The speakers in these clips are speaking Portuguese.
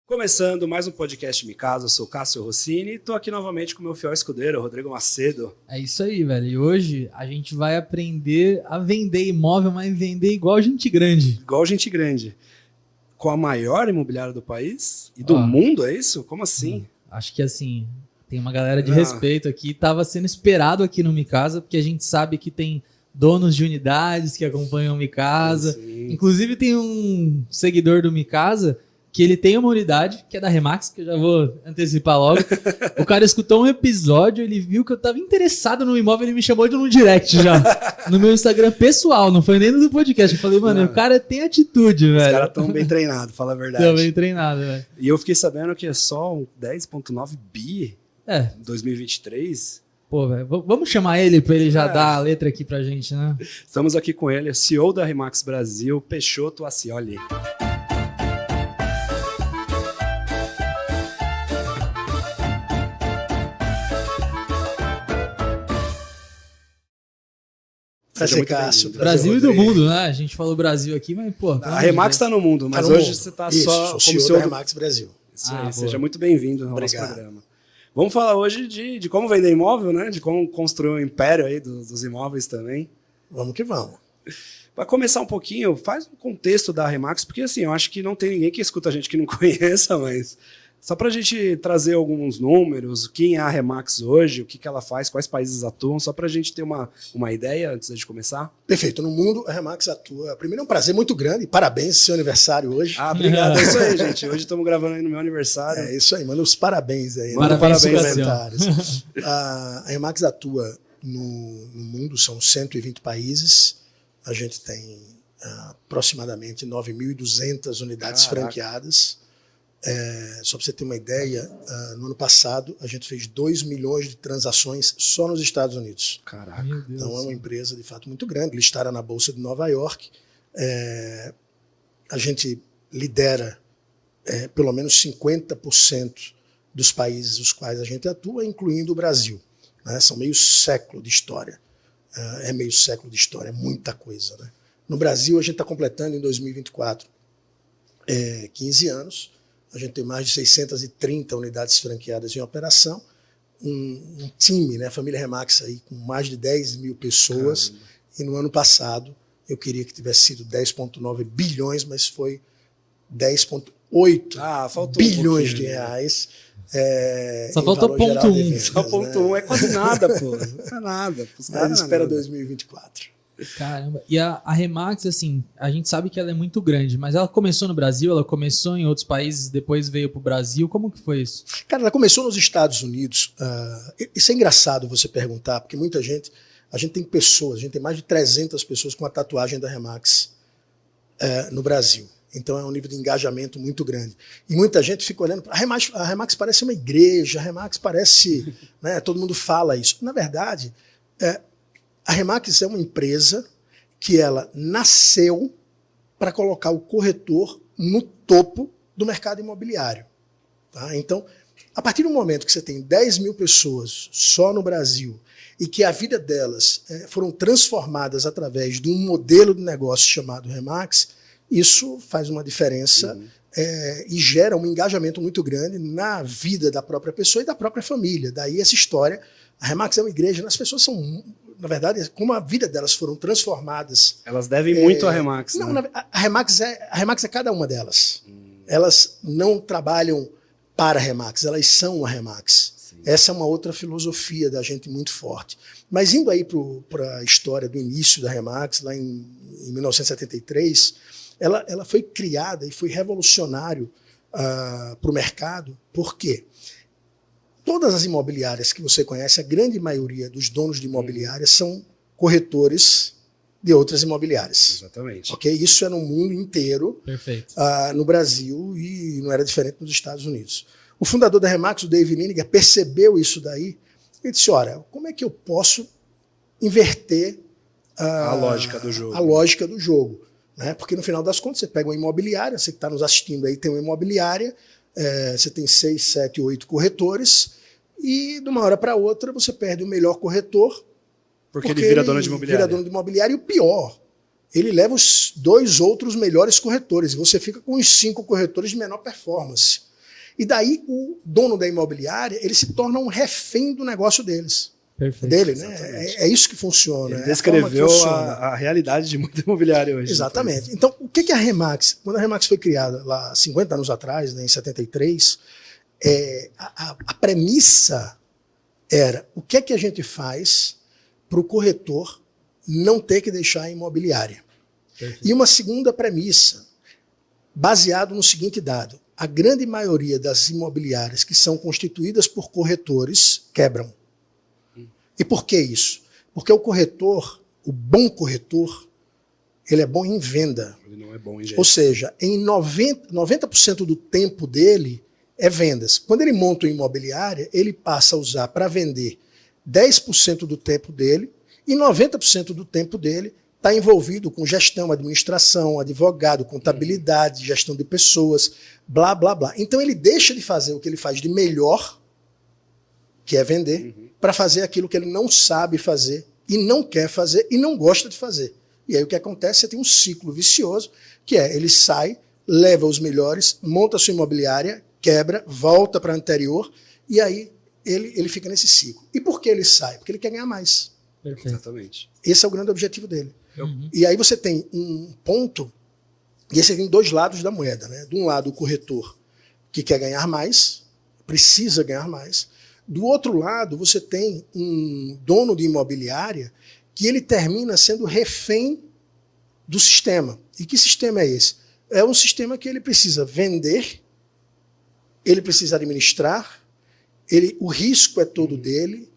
Começando mais um podcast Me Casa, eu sou o Cássio Rossini e estou aqui novamente com o meu fiel escudeiro, Rodrigo Macedo. É isso aí, velho. E hoje a gente vai aprender a vender imóvel, mas vender igual gente grande. Igual gente grande. Com a maior imobiliária do país e do mundo, é isso? Como assim? Acho que assim, tem uma galera de respeito aqui. Tava sendo esperado aqui no Me Casa, porque a gente sabe que tem donos de unidades que acompanham o Me Casa. Sim. Inclusive tem um seguidor do Me Casa que ele tem uma unidade, que é da Remax, que eu já vou antecipar logo. O cara escutou um episódio, ele viu que eu tava interessado no imóvel, ele me chamou de um direct já. No meu Instagram pessoal, não foi nem no do podcast. Eu falei, mano, o cara tem atitude, velho. Os caras estão bem treinados, fala a verdade. Estão bem treinados, velho. E eu fiquei sabendo que é só um 10,9 bi em 2023. Pô, velho, vamos chamar ele pra ele já dar a letra aqui pra gente, né? Estamos aqui com ele, CEO da Remax Brasil, Peixoto Acioli. Prazer, Cássio. Brasil e do mundo, né? A gente falou Brasil aqui, mas, pô... A Remax está no mundo, mas hoje você está só como CEO da Remax Brasil. Isso aí, seja muito bem-vindo ao nosso programa. Vamos falar hoje de como vender imóvel, né? De como construir um império aí dos imóveis também. Vamos que vamos. Para começar um pouquinho, faz um contexto da Remax, porque assim, eu acho que não tem ninguém que escuta a gente que não conheça, mas... Só para a gente trazer alguns números, quem é a Remax hoje, o que ela faz, quais países atuam, só para a gente ter uma ideia antes de começar. Perfeito. No mundo, a Remax atua. Primeiro, é um prazer muito grande. Parabéns, seu aniversário hoje. Ah, obrigado. É isso aí, gente. Hoje estamos gravando aí no meu aniversário. É isso aí. Manda os parabéns aí. Manda parabéns nos comentários. A Remax atua no mundo, são 120 países. A gente tem aproximadamente 9.200 unidades franqueadas. Só para você ter uma ideia, no ano passado a gente fez 2 milhões de transações só nos Estados Unidos. Caraca. Então é uma empresa de fato muito grande, listada na Bolsa de Nova York. A gente lidera pelo menos 50% dos países os quais a gente atua, incluindo o Brasil. Né? São meio século de história. Meio século de história, é muita coisa. Né? No Brasil a gente está completando em 2024 15 anos. A gente tem mais de 630 unidades franqueadas em operação, um time, né, a família Remax aí, com mais de 10 mil pessoas. Caramba. E no ano passado eu queria que tivesse sido 10,9 bilhões, mas foi 10,8 bilhões de reais. Só faltou ponto 1. Só ponto 1 é quase nada, pô. Não é nada. Mas espera 2024. Caramba, e a Remax, assim, a gente sabe que ela é muito grande, mas ela começou no Brasil, ela começou em outros países, depois veio pro Brasil, como que foi isso? Cara, ela começou nos Estados Unidos, isso é engraçado você perguntar, porque muita gente, a gente tem pessoas, a gente tem mais de 300 pessoas com a tatuagem da Remax no Brasil, então é um nível de engajamento muito grande, e muita gente fica olhando, a Remax parece uma igreja, a Remax parece, né, todo mundo fala isso, na verdade, a Remax é uma empresa que ela nasceu para colocar o corretor no topo do mercado imobiliário. Tá? Então, a partir do momento que você tem 10 mil pessoas só no Brasil e que a vida delas foram transformadas através de um modelo de negócio chamado Remax, isso faz uma diferença e gera um engajamento muito grande na vida da própria pessoa e da própria família. Daí essa história, a Remax é uma igreja, as pessoas são... Na verdade, como a vida delas foram transformadas... Elas devem muito à Remax, não, né? A Remax é cada uma delas. Elas não trabalham para a Remax, elas são a Remax. Sim. Essa é uma outra filosofia da gente muito forte. Mas indo aí para a história do início da Remax, lá em 1973, ela foi criada e foi revolucionário para o mercado. Por quê? Todas as imobiliárias que você conhece, a grande maioria dos donos de imobiliárias são corretores de outras imobiliárias. Exatamente. Okay? Isso é no mundo inteiro. Perfeito. No Brasil, e não era diferente nos Estados Unidos. O fundador da Remax, o Dave Liniger, percebeu isso daí e disse, olha, como é que eu posso inverter a lógica do jogo? A lógica do jogo, né? Porque no final das contas, você pega uma imobiliária, você que está nos assistindo aí tem uma imobiliária, você tem 6, 7, 8 corretores, e de uma hora para outra você perde o melhor corretor. Porque ele vira dono de imobiliária. Vira dono de imobiliária, e o pior, ele leva os 2 outros melhores corretores, e você fica com os 5 corretores de menor performance. E daí o dono da imobiliária, ele se torna um refém do negócio deles. Perfeito. Dele, né? É isso que funciona. Ele descreveu a realidade de muita imobiliária hoje. Exatamente. Então, o que é a Remax? Quando a Remax foi criada lá 50 anos atrás, né, em 73, a premissa era o que é que a gente faz para o corretor não ter que deixar a imobiliária. Perfeito. E uma segunda premissa, baseado no seguinte dado: a grande maioria das imobiliárias que são constituídas por corretores quebram. E por que isso? Porque o corretor, o bom corretor, ele é bom em venda. Ele não é bom em gestão. Ou seja, em 90% do tempo dele é vendas. Quando ele monta uma imobiliária, ele passa a usar para vender 10% do tempo dele e 90% do tempo dele está envolvido com gestão, administração, advogado, contabilidade, gestão de pessoas, blá, blá, blá. Então ele deixa de fazer o que ele faz de melhor, que é vender, para fazer aquilo que ele não sabe fazer e não quer fazer e não gosta de fazer. E aí o que acontece? Você tem um ciclo vicioso, que é, ele sai, leva os melhores, monta a sua imobiliária, quebra, volta para a anterior, e aí ele fica nesse ciclo. E por que ele sai? Porque ele quer ganhar mais. Perfeito. Exatamente. Esse é o grande objetivo dele. E aí você tem um ponto, e esse tem dois lados da moeda, né? De um lado, o corretor que quer ganhar mais, precisa ganhar mais. Do outro lado, você tem um dono de imobiliária que ele termina sendo refém do sistema. E que sistema é esse? É um sistema que ele precisa vender, ele precisa administrar, o risco é todo dele.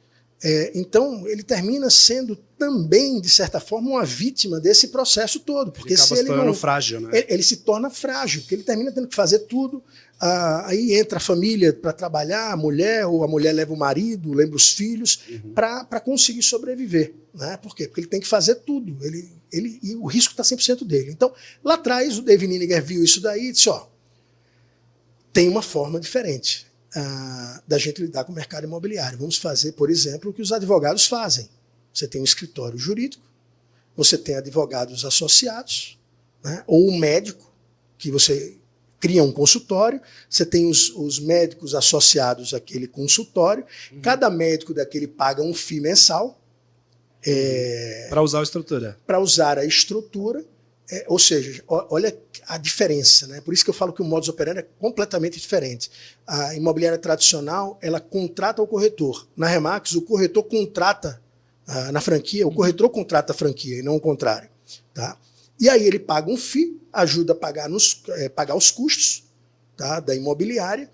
Então, ele termina sendo também, de certa forma, uma vítima desse processo todo. Porque ele acaba se tornando frágil, né? Ele se torna frágil, porque ele termina tendo que fazer tudo. Aí entra a família para trabalhar, a mulher, ou a mulher leva o marido, leva os filhos, para conseguir sobreviver. Né? Por quê? Porque ele tem que fazer tudo. E o risco está 100% dele. Então, lá atrás, o David Nininger viu isso daí e disse, tem uma forma diferente da gente lidar com o mercado imobiliário. Vamos fazer, por exemplo, o que os advogados fazem. Você tem um escritório jurídico, você tem advogados associados, né? Ou um médico, que você cria um consultório, você tem os médicos associados àquele consultório, cada médico daquele paga um FII mensal. Para usar a estrutura. Para usar a estrutura. Ou seja, olha a diferença, né? Por isso que eu falo que o modus operandi é completamente diferente. A imobiliária tradicional, ela contrata o corretor. Na Remax, o corretor contrata, na franquia, o corretor contrata a franquia e não o contrário. Tá? E aí ele paga um FII, ajuda a pagar os custos, tá, da imobiliária,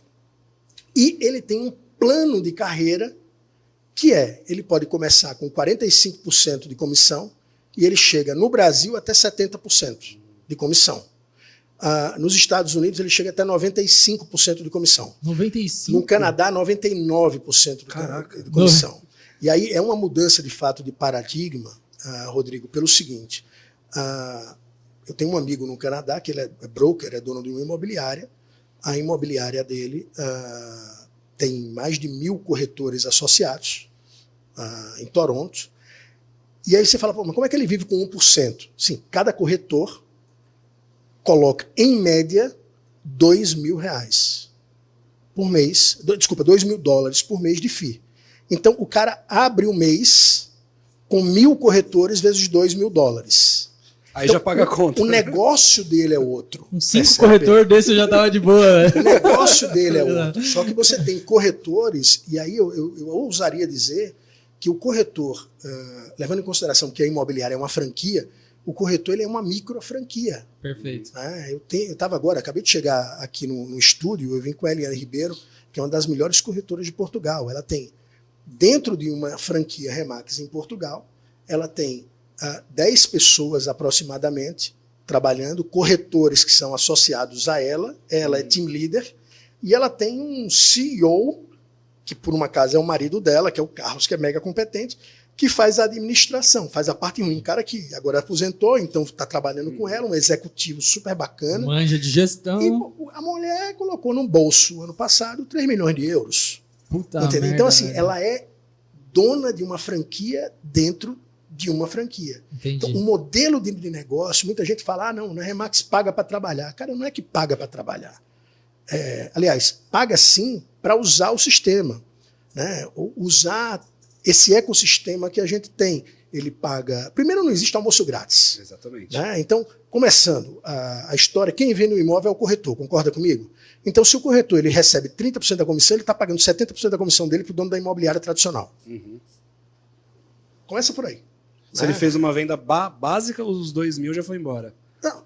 e ele tem um plano de carreira que ele pode começar com 45% de comissão, e ele chega no Brasil até 70% de comissão. Nos Estados Unidos ele chega até 95% de comissão. 95%? No Canadá, 99% de comissão. E aí é uma mudança de fato de paradigma, Rodrigo, pelo seguinte. Eu tenho um amigo no Canadá que ele é broker, é dono de uma imobiliária. A imobiliária dele tem mais de 1.000 corretores associados em Toronto. E aí você fala, mas como é que ele vive com 1%? Sim, cada corretor coloca, em média, R$2.000 por mês. Desculpa, $2.000 por mês de FII. Então, o cara abre o mês com 1.000 corretores vezes $2.000. Aí então, já paga a conta. O negócio dele é outro. Um 5 corretor desse eu já tava de boa. O negócio dele é outro. Só que você tem corretores, e aí eu ousaria dizer que o corretor, levando em consideração que a imobiliária é uma franquia, o corretor ele é uma micro franquia. Perfeito. Eu estava agora, acabei de chegar aqui no estúdio, eu vim com a Eliane Ribeiro, que é uma das melhores corretoras de Portugal. Ela tem, dentro de uma franquia Remax em Portugal, ela tem 10 pessoas aproximadamente trabalhando, corretores que são associados a ela é team leader, e ela tem um CEO, que por uma acaso é o marido dela, que é o Carlos, que é mega competente, que faz a administração, faz a parte ruim. Um cara que agora aposentou, então está trabalhando com ela, um executivo super bacana. Manja de gestão. E a mulher colocou no bolso, ano passado, 3 milhões de euros. Puta merda, merda, então, assim, velho. ela é dona de uma franquia dentro de uma franquia. Entendi. Então, o modelo de negócio, muita gente fala, não, na Remax paga para trabalhar. Cara, não é que paga para trabalhar. aliás, paga sim para usar o sistema, né? Usar esse ecossistema que a gente tem. Ele paga... Primeiro, não existe almoço grátis. Exatamente. Né? Então, começando a história, quem vende o imóvel é o corretor, concorda comigo? Então, se o corretor ele recebe 30% da comissão, ele está pagando 70% da comissão dele para o dono da imobiliária tradicional. Uhum. Começa por aí. Se ele fez uma venda básica, os 2.000 já foi embora. Não,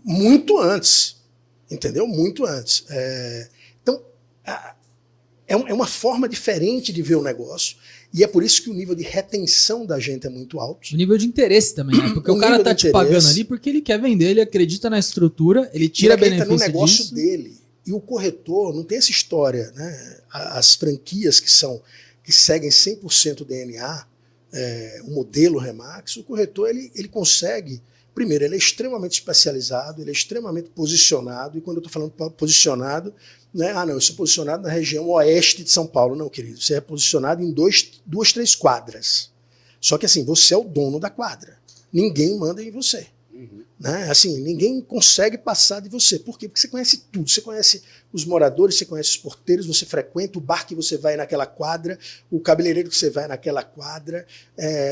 muito antes. Entendeu? Muito antes. Então, é uma forma diferente de ver o negócio. E é por isso que o nível de retenção da gente é muito alto. O nível de interesse também, né? Porque o cara tá te pagando ali porque ele quer vender, ele acredita na estrutura, ele tira benefício disso. No negócio dele. E o corretor não tem essa história, né? As franquias que seguem 100% DNA, o modelo Remax, o corretor ele consegue. Primeiro, ele é extremamente especializado, ele é extremamente posicionado, e quando eu estou falando posicionado, não, eu sou posicionado na região oeste de São Paulo. Não, querido, você é posicionado em 2, 3 quadras. Só que assim, você é o dono da quadra. Ninguém manda em você. Uhum. Né? Assim, ninguém consegue passar de você. Por quê? Porque você conhece tudo. Você conhece os moradores, você conhece os porteiros, você frequenta o bar que você vai naquela quadra, o cabeleireiro que você vai naquela quadra,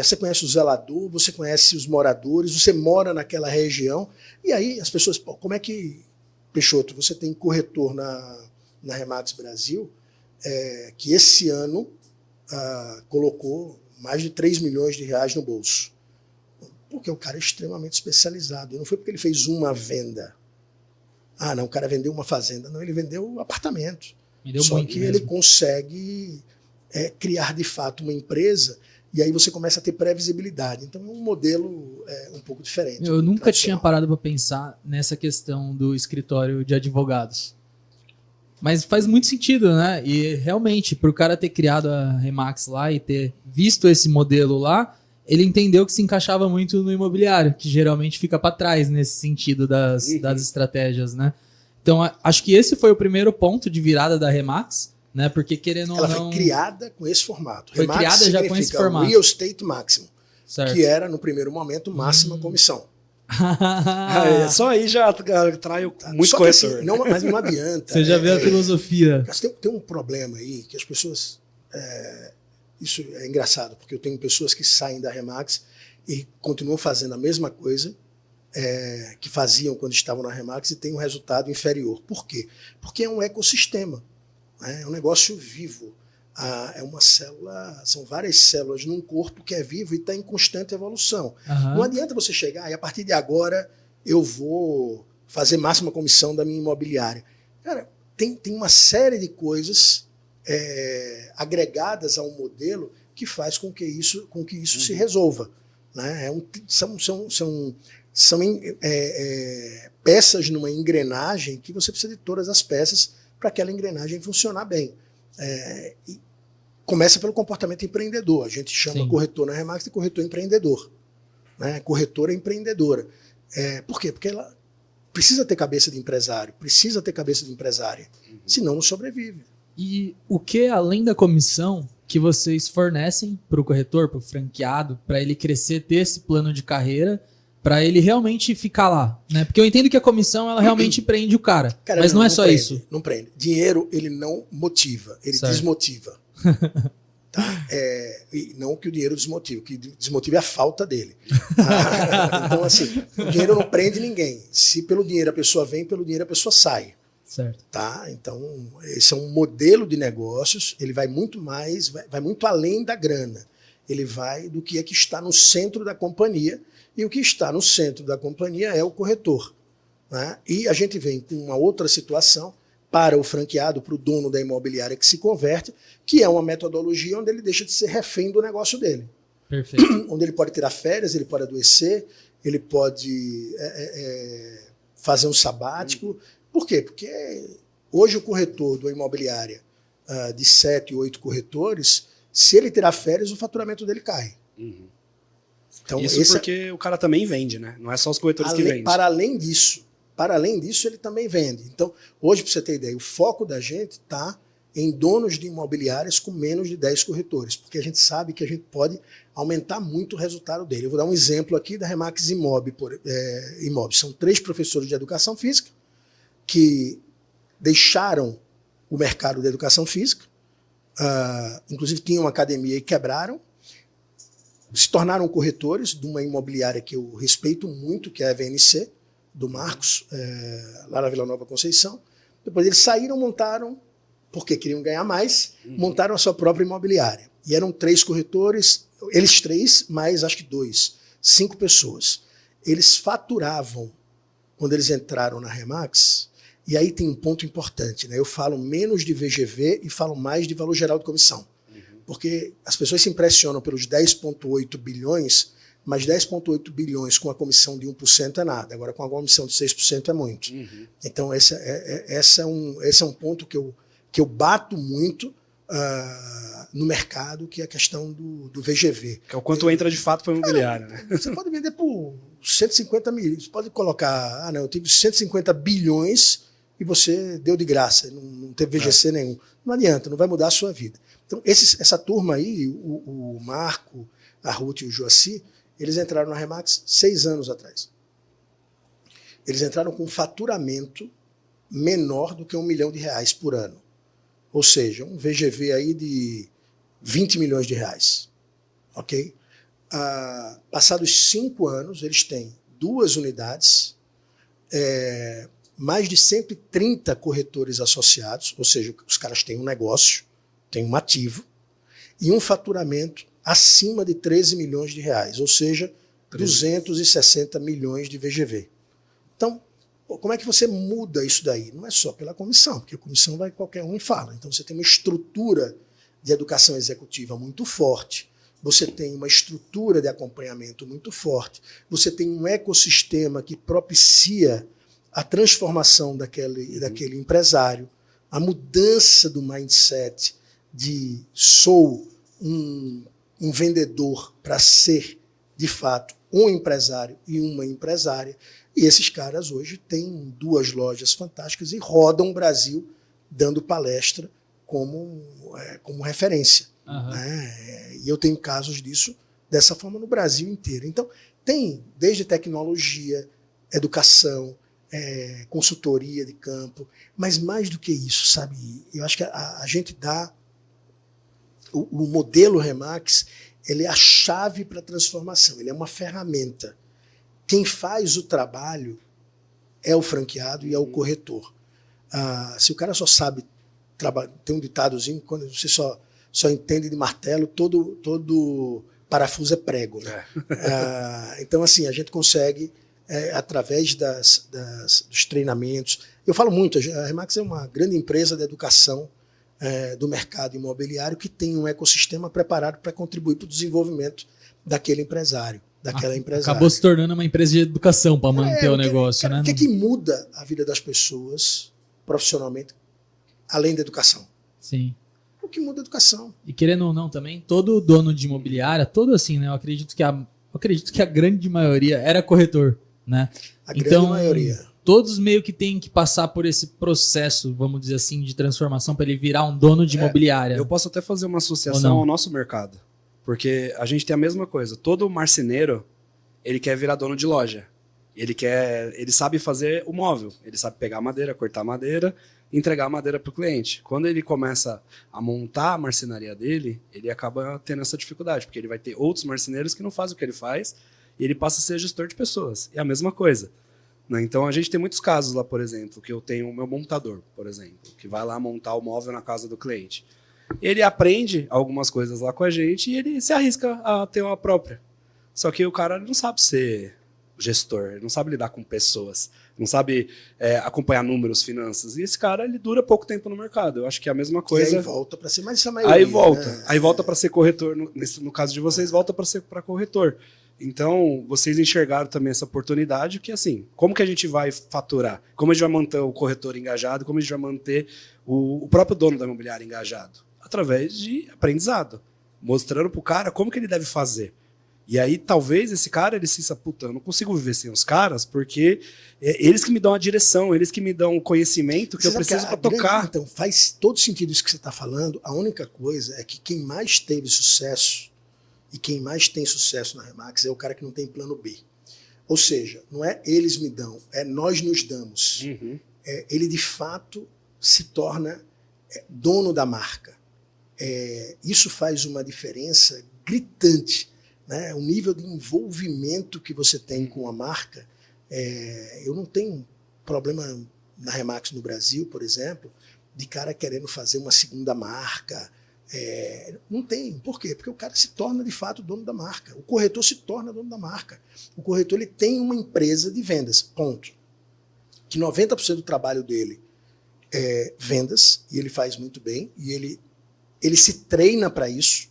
você conhece o zelador, você conhece os moradores, você mora naquela região. E aí as pessoas, como é que, Peixoto, você tem corretor na Remax Brasil, que esse ano colocou mais de 3 milhões de reais no bolso. Porque o cara é extremamente especializado. E não foi porque ele fez uma venda. Não, o cara vendeu uma fazenda. Não, ele vendeu um apartamento. Só que ele consegue criar de fato uma empresa, e aí você começa a ter previsibilidade. Então é um modelo um pouco diferente. Eu nunca tinha parado para pensar nessa questão do escritório de advogados. Mas faz muito sentido, né? E realmente, para o cara ter criado a Remax lá e ter visto esse modelo lá, ele entendeu que se encaixava muito no imobiliário, que geralmente fica para trás nesse sentido das estratégias, né? Então, acho que esse foi o primeiro ponto de virada da Remax, né? Porque querendo ou não... Ela foi criada com esse formato. Foi Remax criada já com esse formato. Real Estate Máximo, certo. Que era, no primeiro momento, máxima comissão. Só aí já atrai muito só corretor. Assim, não, mas não adianta. Você já vê a filosofia. Tem um problema aí que as pessoas... isso é engraçado, porque eu tenho pessoas que saem da Remax e continuam fazendo a mesma coisa que faziam quando estavam na Remax e têm um resultado inferior. Por quê? Porque é um ecossistema, né? É um negócio vivo. É uma célula, são várias células num corpo que é vivo e está em constante evolução. Não adianta você chegar e a partir de agora eu vou fazer máxima comissão da minha imobiliária. Cara, tem uma série de coisas agregadas a um modelo que faz com que isso se resolva. Né? São peças numa engrenagem que você precisa de todas as peças para aquela engrenagem funcionar bem. E começa pelo comportamento empreendedor. A gente chama corretor na Remax de corretor empreendedor. Né? Corretora empreendedora. Por quê? Porque ela precisa ter cabeça de empresário, precisa ter cabeça de empresária, senão não sobrevive. E o que, além da comissão, que vocês fornecem para o corretor, para o franqueado, para ele crescer, ter esse plano de carreira, para ele realmente ficar lá? Né? Porque eu entendo que a comissão ela realmente prende o cara, mas não é só prende, isso. Não prende. Dinheiro ele não motiva, ele desmotiva. Tá? E não que o dinheiro desmotive, o que desmotiva é a falta dele. Então, assim, o dinheiro não prende ninguém. Se pelo dinheiro a pessoa vem, pelo dinheiro a pessoa sai. Certo. Tá? Então, esse é um modelo de negócios, ele vai muito mais, vai muito além da grana. Ele vai do que está no centro da companhia, e o que está no centro da companhia é o corretor. Né? E a gente vem com uma outra situação para o franqueado, para o dono da imobiliária que se converte, que é uma metodologia onde ele deixa de ser refém do negócio dele. Perfeito. Onde ele pode tirar férias, ele pode adoecer, ele pode fazer um sabático. Por quê? Porque hoje o corretor de uma imobiliária de 7, 8 corretores, se ele tirar férias, o faturamento dele cai. Então, isso porque o cara também vende, né? Não é só os corretores que vendem. Para além disso, ele também vende. Então, hoje, para você ter ideia, o foco da gente está em donos de imobiliárias com menos de 10 corretores, porque a gente sabe que a gente pode aumentar muito o resultado dele. Eu vou dar um exemplo aqui da Remax Imob. São 3 professores de educação física que deixaram o mercado da educação física, inclusive tinham uma academia e quebraram, se tornaram corretores de uma imobiliária que eu respeito muito, que é a VNC, do Marcos, lá na Vila Nova Conceição. Depois eles saíram, montaram, porque queriam ganhar mais, montaram a sua própria imobiliária. E eram 3 corretores, eles 3, mais acho que 2, 5 pessoas. Eles faturavam, quando eles entraram na Remax, e aí tem um ponto importante, né? Eu falo menos de VGV e falo mais de valor geral de comissão. Porque as pessoas se impressionam pelos 10,8 bilhões, mas 10,8 bilhões com a comissão de 1% é nada. Agora, com a comissão de 6% é muito. Então, esse é um ponto que eu bato muito no mercado, que é a questão do VGV. Que é o quanto entra de fato para o imobiliário, né? Você pode vender por 150 milhões. Você pode colocar, eu tive 150 bilhões e você deu de graça, não teve VGC nenhum. Não adianta, não vai mudar a sua vida. Então, essa turma aí, o Marco, a Ruth e o Joaci, eles entraram na Remax 6 anos atrás. Eles entraram com um faturamento menor do que R$1 milhão por ano. Ou seja, um VGV aí de 20 milhões de reais. Ok? Passados 5 anos, eles têm 2 unidades, mais de 130 corretores associados, ou seja, os caras têm um negócio, têm um ativo, e um faturamento acima de 13 milhões de reais, ou seja, 260 milhões de VGV. Então, como é que você muda isso daí? Não é só pela comissão, porque a comissão vai qualquer um e fala. Então você tem uma estrutura de educação executiva muito forte, você tem uma estrutura de acompanhamento muito forte, você tem um ecossistema que propicia a transformação daquele empresário, a mudança do mindset de sou um vendedor para ser, de fato, um empresário e uma empresária. E esses caras hoje têm 2 lojas fantásticas e rodam o Brasil dando palestra como referência. E eu tenho casos disso dessa forma no Brasil inteiro. Então, tem desde tecnologia, educação, consultoria de campo, mas mais do que isso, sabe? Eu acho que a gente dá o modelo Remax, ele é a chave para a transformação, ele é uma ferramenta. Quem faz o trabalho é o franqueado e é o corretor. Se o cara só sabe trabalhar, tem um ditadozinho, quando você só entende de martelo, todo parafuso é prego, né? Então, assim, a gente consegue, através dos treinamentos. Eu falo muito, a Remax é uma grande empresa de educação do mercado imobiliário que tem um ecossistema preparado para contribuir para o desenvolvimento daquele empresário, daquela empresária. Acabou se tornando uma empresa de educação para manter o negócio, né? O que é que muda a vida das pessoas profissionalmente, além da educação? Sim. O que muda a educação. E querendo ou não também, todo dono de imobiliária, todo assim, né? Eu acredito que a grande maioria era corretor, né? A grande maioria. Todos meio que têm que passar por esse processo, vamos dizer assim, de transformação para ele virar um dono de imobiliária. Eu posso até fazer uma associação ao nosso mercado. Porque a gente tem a mesma coisa. Todo marceneiro, ele quer virar dono de loja. Ele sabe fazer o móvel. Ele sabe pegar madeira, cortar madeira, entregar a madeira para o cliente. Quando ele começa a montar a marcenaria dele, ele acaba tendo essa dificuldade, porque ele vai ter outros marceneiros que não fazem o que ele faz e ele passa a ser gestor de pessoas. É a mesma coisa. Então a gente tem muitos casos lá, por exemplo, que eu tenho o meu montador, por exemplo, que vai lá montar o móvel na casa do cliente. Ele aprende algumas coisas lá com a gente e ele se arrisca a ter uma própria. Só que o cara não sabe ser gestor, ele não sabe lidar com pessoas, não sabe acompanhar números, finanças. E esse cara, ele dura pouco tempo no mercado. Eu acho que é a mesma coisa. E aí volta para ser mais essa maioria. Aí volta. Né? Aí volta para ser corretor. No caso de vocês, volta para ser para corretor. Então, vocês enxergaram também essa oportunidade que, assim, como que a gente vai faturar? Como a gente vai manter o corretor engajado? Como a gente vai manter o próprio dono da imobiliária engajado? Através de aprendizado. Mostrando pro cara como que ele deve fazer. E aí, talvez, esse cara, ele se diga, puta, eu não consigo viver sem os caras, porque eles que me dão a direção, eles que me dão o conhecimento que eu preciso para tocar. Então, faz todo sentido isso que você está falando. A única coisa é que quem mais teve sucesso e quem mais tem sucesso na Remax é o cara que não tem plano B. Ou seja, não é eles me dão, é nós nos damos. Uhum. Ele, de fato, se torna dono da marca. Isso faz uma diferença gritante, né? O nível de envolvimento que você tem com a marca. Eu não tenho problema na Remax no Brasil, por exemplo, de cara querendo fazer uma segunda marca. Não tem. Por quê? Porque o cara se torna, de fato, dono da marca. O corretor se torna dono da marca. O corretor ele tem uma empresa de vendas, ponto. Que 90% do trabalho dele é vendas, e ele faz muito bem, e ele se treina para isso,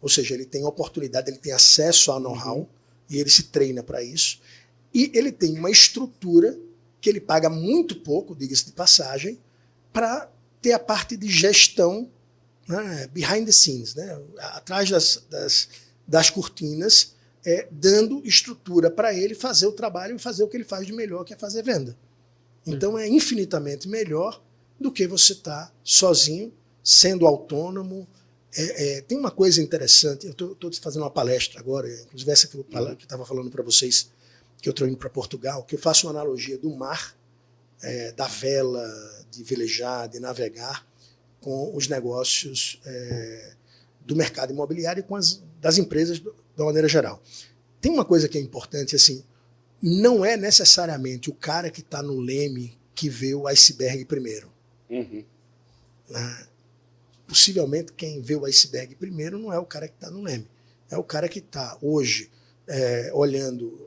ou seja, ele tem oportunidade, ele tem acesso a know-how, e ele se treina para isso, e ele tem uma estrutura que ele paga muito pouco, diga-se de passagem, para ter a parte de gestão, né, behind the scenes, né, atrás das cortinas, dando estrutura para ele fazer o trabalho e fazer o que ele faz de melhor, que é fazer venda. Então é infinitamente melhor do que você estar sozinho, sendo autônomo. Tem uma coisa interessante, eu estou fazendo uma palestra agora, inclusive essa que eu estava falando para vocês, que eu estou indo para Portugal, que eu faço uma analogia do mar, da vela, de velejar, de navegar, com os negócios do mercado imobiliário e das empresas da maneira geral. Tem uma coisa que é importante, assim, não é necessariamente o cara que está no leme que vê o iceberg primeiro. Possivelmente quem vê o iceberg primeiro não é o cara que está no leme. É o cara que está hoje olhando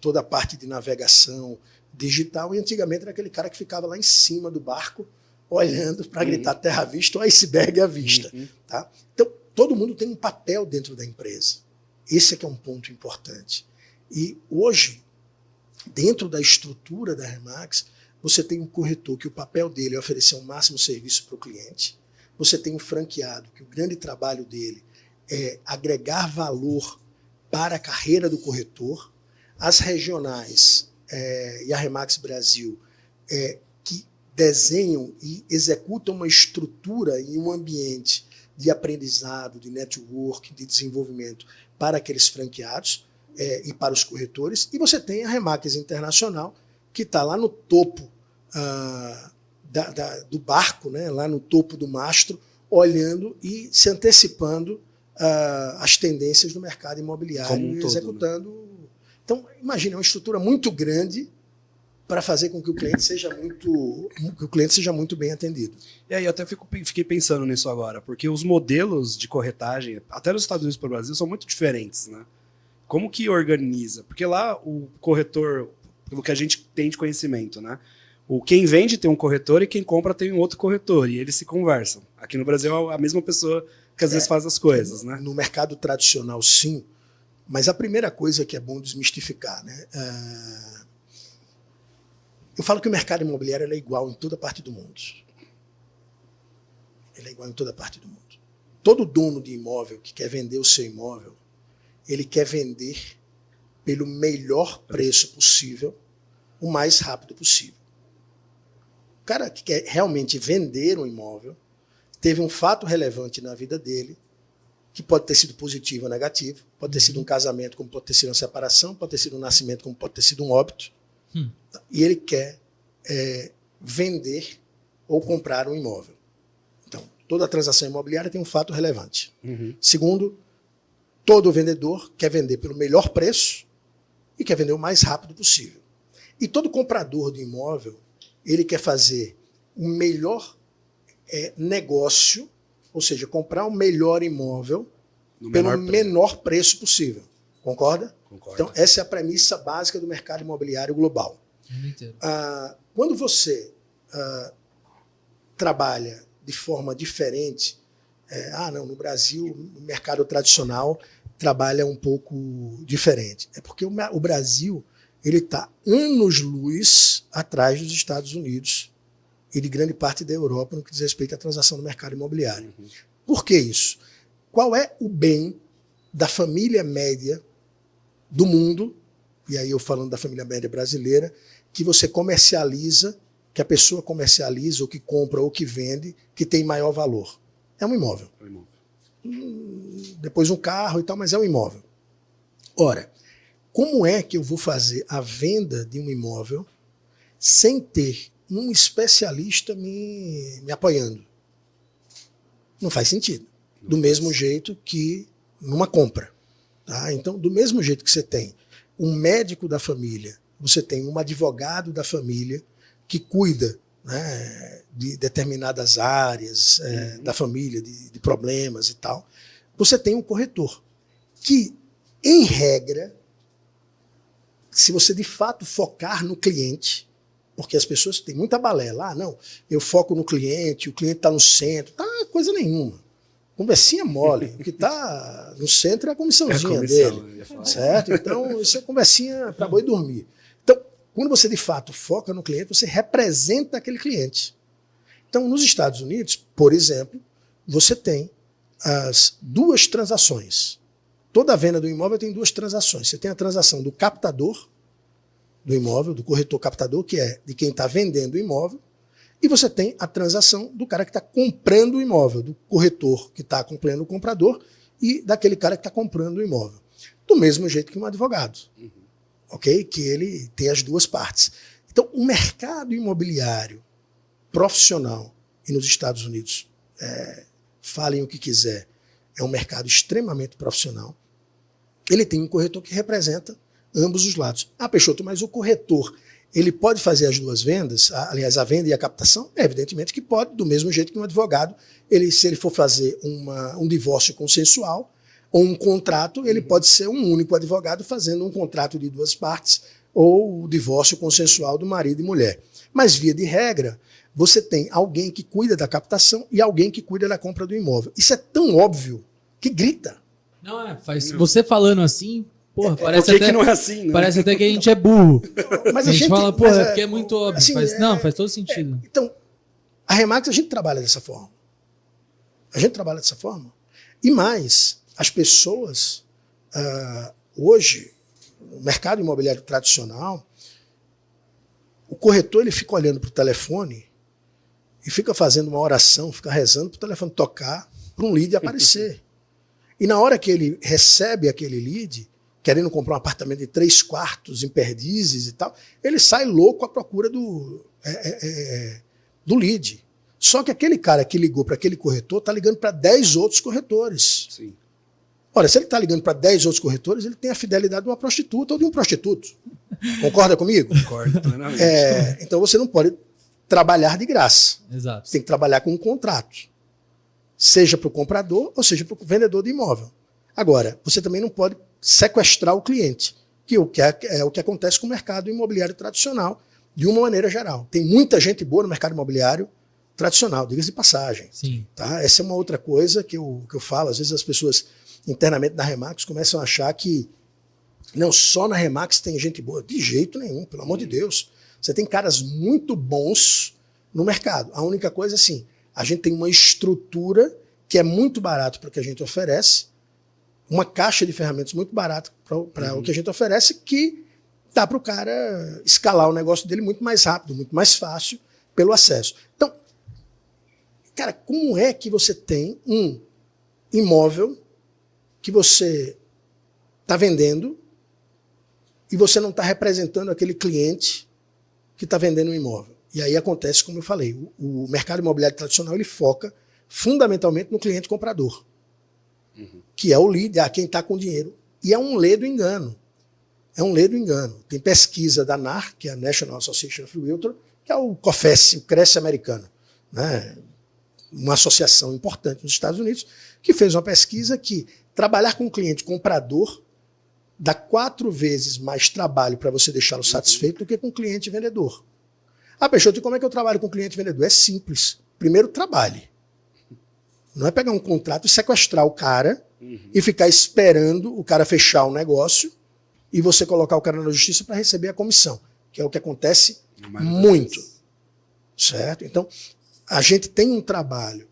toda a parte de navegação digital, e antigamente era aquele cara que ficava lá em cima do barco olhando para gritar terra à vista ou iceberg à vista. Tá? Então, todo mundo tem um papel dentro da empresa. Esse é que é um ponto importante. E hoje, dentro da estrutura da Remax, você tem um corretor que o papel dele é oferecer o máximo serviço para o cliente. Você tem um franqueado que o grande trabalho dele é agregar valor para a carreira do corretor. As regionais e a Remax Brasil que desenham e executam uma estrutura e um ambiente de aprendizado, de networking, de desenvolvimento para aqueles franqueados e para os corretores. E você tem a Remax Internacional, que está lá no topo do barco, né, lá no topo do mastro, olhando e se antecipando as tendências do mercado imobiliário e executando. Né? Então, imagine, é uma estrutura muito grande para fazer com que o cliente seja muito bem atendido. E aí eu até fiquei pensando nisso agora, porque os modelos de corretagem, até nos Estados Unidos para o Brasil, são muito diferentes, né? Como que organiza? Porque lá o corretor, pelo que a gente tem de conhecimento, né? Quem vende tem um corretor e quem compra tem um outro corretor, e eles se conversam. Aqui no Brasil é a mesma pessoa que às vezes faz as coisas, né? No mercado tradicional, sim, mas a primeira coisa que é bom desmistificar, né? Eu falo que o mercado imobiliário é igual em toda parte do mundo. Ele é igual em toda parte do mundo. Todo dono de imóvel que quer vender o seu imóvel, ele quer vender pelo melhor preço possível, o mais rápido possível. O cara que quer realmente vender um imóvel teve um fato relevante na vida dele, que pode ter sido positivo ou negativo, pode ter sido um casamento, como pode ter sido uma separação, pode ter sido um nascimento, como pode ter sido um óbito, e ele quer vender ou comprar um imóvel. Então, toda transação imobiliária tem um fato relevante. Segundo, todo vendedor quer vender pelo melhor preço e quer vender o mais rápido possível. E todo comprador de imóvel, ele quer fazer o melhor negócio, ou seja, comprar o melhor imóvel pelo menor preço possível. Concorda? Concordo. Então, essa é a premissa básica do mercado imobiliário global. Quando você trabalha de forma diferente, no Brasil, o mercado tradicional trabalha um pouco diferente. É porque o Brasil está anos-luz atrás dos Estados Unidos e de grande parte da Europa no que diz respeito à transação do mercado imobiliário. Por que isso? Qual é o bem da família média do mundo, e aí eu falando da família média brasileira, que você comercializa, que a pessoa comercializa, ou que compra, ou que vende, que tem maior valor? É um imóvel. Depois um carro e tal, mas é um imóvel. Ora, como é que eu vou fazer a venda de um imóvel sem ter um especialista me apoiando. Não faz sentido. Do mesmo jeito que numa compra. Tá? Então, do mesmo jeito que você tem um médico da família, você tem um advogado da família que cuida, né, de determinadas áreas da família, de problemas e tal. Você tem um corretor que, em regra, se você de fato focar no cliente, porque as pessoas têm muita balela, não, eu foco no cliente, o cliente está no centro, tá coisa nenhuma. Conversinha mole. O que está no centro é a comissãozinha dele. Certo? Então, isso é conversinha para boi dormir. Então, quando você de fato foca no cliente, você representa aquele cliente. Então, nos Estados Unidos, por exemplo, você tem as duas transações. Toda venda do imóvel tem duas transações. Você tem a transação do captador do imóvel, do corretor captador, que é de quem está vendendo o imóvel, e você tem a transação do cara que está comprando o imóvel, do corretor que está acompanhando o comprador e daquele cara que está comprando o imóvel. Do mesmo jeito que um advogado, ok? Que ele tem as duas partes. Então, o mercado imobiliário profissional, e nos Estados Unidos, falem o que quiser, é um mercado extremamente profissional. Ele tem um corretor que representa ambos os lados. Ah, Peixoto, mas o corretor, ele pode fazer as duas vendas, aliás, a venda e a captação? Evidentemente que pode, do mesmo jeito que um advogado, se ele for fazer um divórcio consensual ou um contrato, ele pode ser um único advogado fazendo um contrato de duas partes ou o divórcio consensual do marido e mulher. Mas, via de regra, você tem alguém que cuida da captação e alguém que cuida da compra do imóvel. Isso é tão óbvio que grita. Não, você falando assim, porra, parece até que não é assim, né? Parece até que a gente é burro. Mas a gente fala, porra, mas porque é muito óbvio. assim, Faz todo sentido. Então, a Remax a gente trabalha dessa forma. A gente trabalha dessa forma. E mais, as pessoas, hoje, no mercado imobiliário tradicional, o corretor ele fica olhando para o telefone e fica fazendo uma oração, fica rezando para o telefone tocar, para um lead aparecer. E na hora que ele recebe aquele lead, querendo comprar um apartamento de 3 quartos em Perdizes e tal, ele sai louco à procura do lead. Só que aquele cara que ligou para aquele corretor está ligando para 10 outros corretores. Sim. Ora, se ele está ligando para 10 outros corretores, ele tem a fidelidade de uma prostituta ou de um prostituto. Concorda comigo? Concordo plenamente. Então você não pode trabalhar de graça. Exato. Você tem que trabalhar com um contrato. Seja para o comprador ou seja para o vendedor de imóvel. Agora, você também não pode sequestrar o cliente, que é o que acontece com o mercado imobiliário tradicional, de uma maneira geral. Tem muita gente boa no mercado imobiliário tradicional, diga-se de passagem. Sim. Tá? Essa é uma outra coisa que eu falo. Às vezes as pessoas internamente na Remax começam a achar que não só na Remax tem gente boa. De jeito nenhum, pelo amor de Deus. Você tem caras muito bons no mercado. A única coisa, assim, a gente tem uma estrutura que é muito barato para o que a gente oferece, uma caixa de ferramentas muito barata para o que a gente oferece, que dá para o cara escalar o negócio dele muito mais rápido, muito mais fácil pelo acesso. Então, cara, como é que você tem um imóvel que você está vendendo e você não está representando aquele cliente que está vendendo um imóvel? E aí acontece, como eu falei, o mercado imobiliário tradicional ele foca fundamentalmente no cliente comprador, que é o lead, quem está com dinheiro. E é um ledo engano. É um ledo engano. Tem pesquisa da NAR, que é a National Association of Realtors, que é o COFES, o Cresce americano, né? Uma associação importante nos Estados Unidos, que fez uma pesquisa que trabalhar com um cliente comprador dá 4 vezes mais trabalho para você deixá-lo satisfeito do que com um cliente vendedor. Ah, Peixoto, e como é que eu trabalho com cliente vendedor? É simples. Primeiro, trabalhe. Não é pegar um contrato e sequestrar o cara e ficar esperando o cara fechar o negócio e você colocar o cara na justiça para receber a comissão, que é o que acontece muito. Certo? Então, a gente tem um trabalho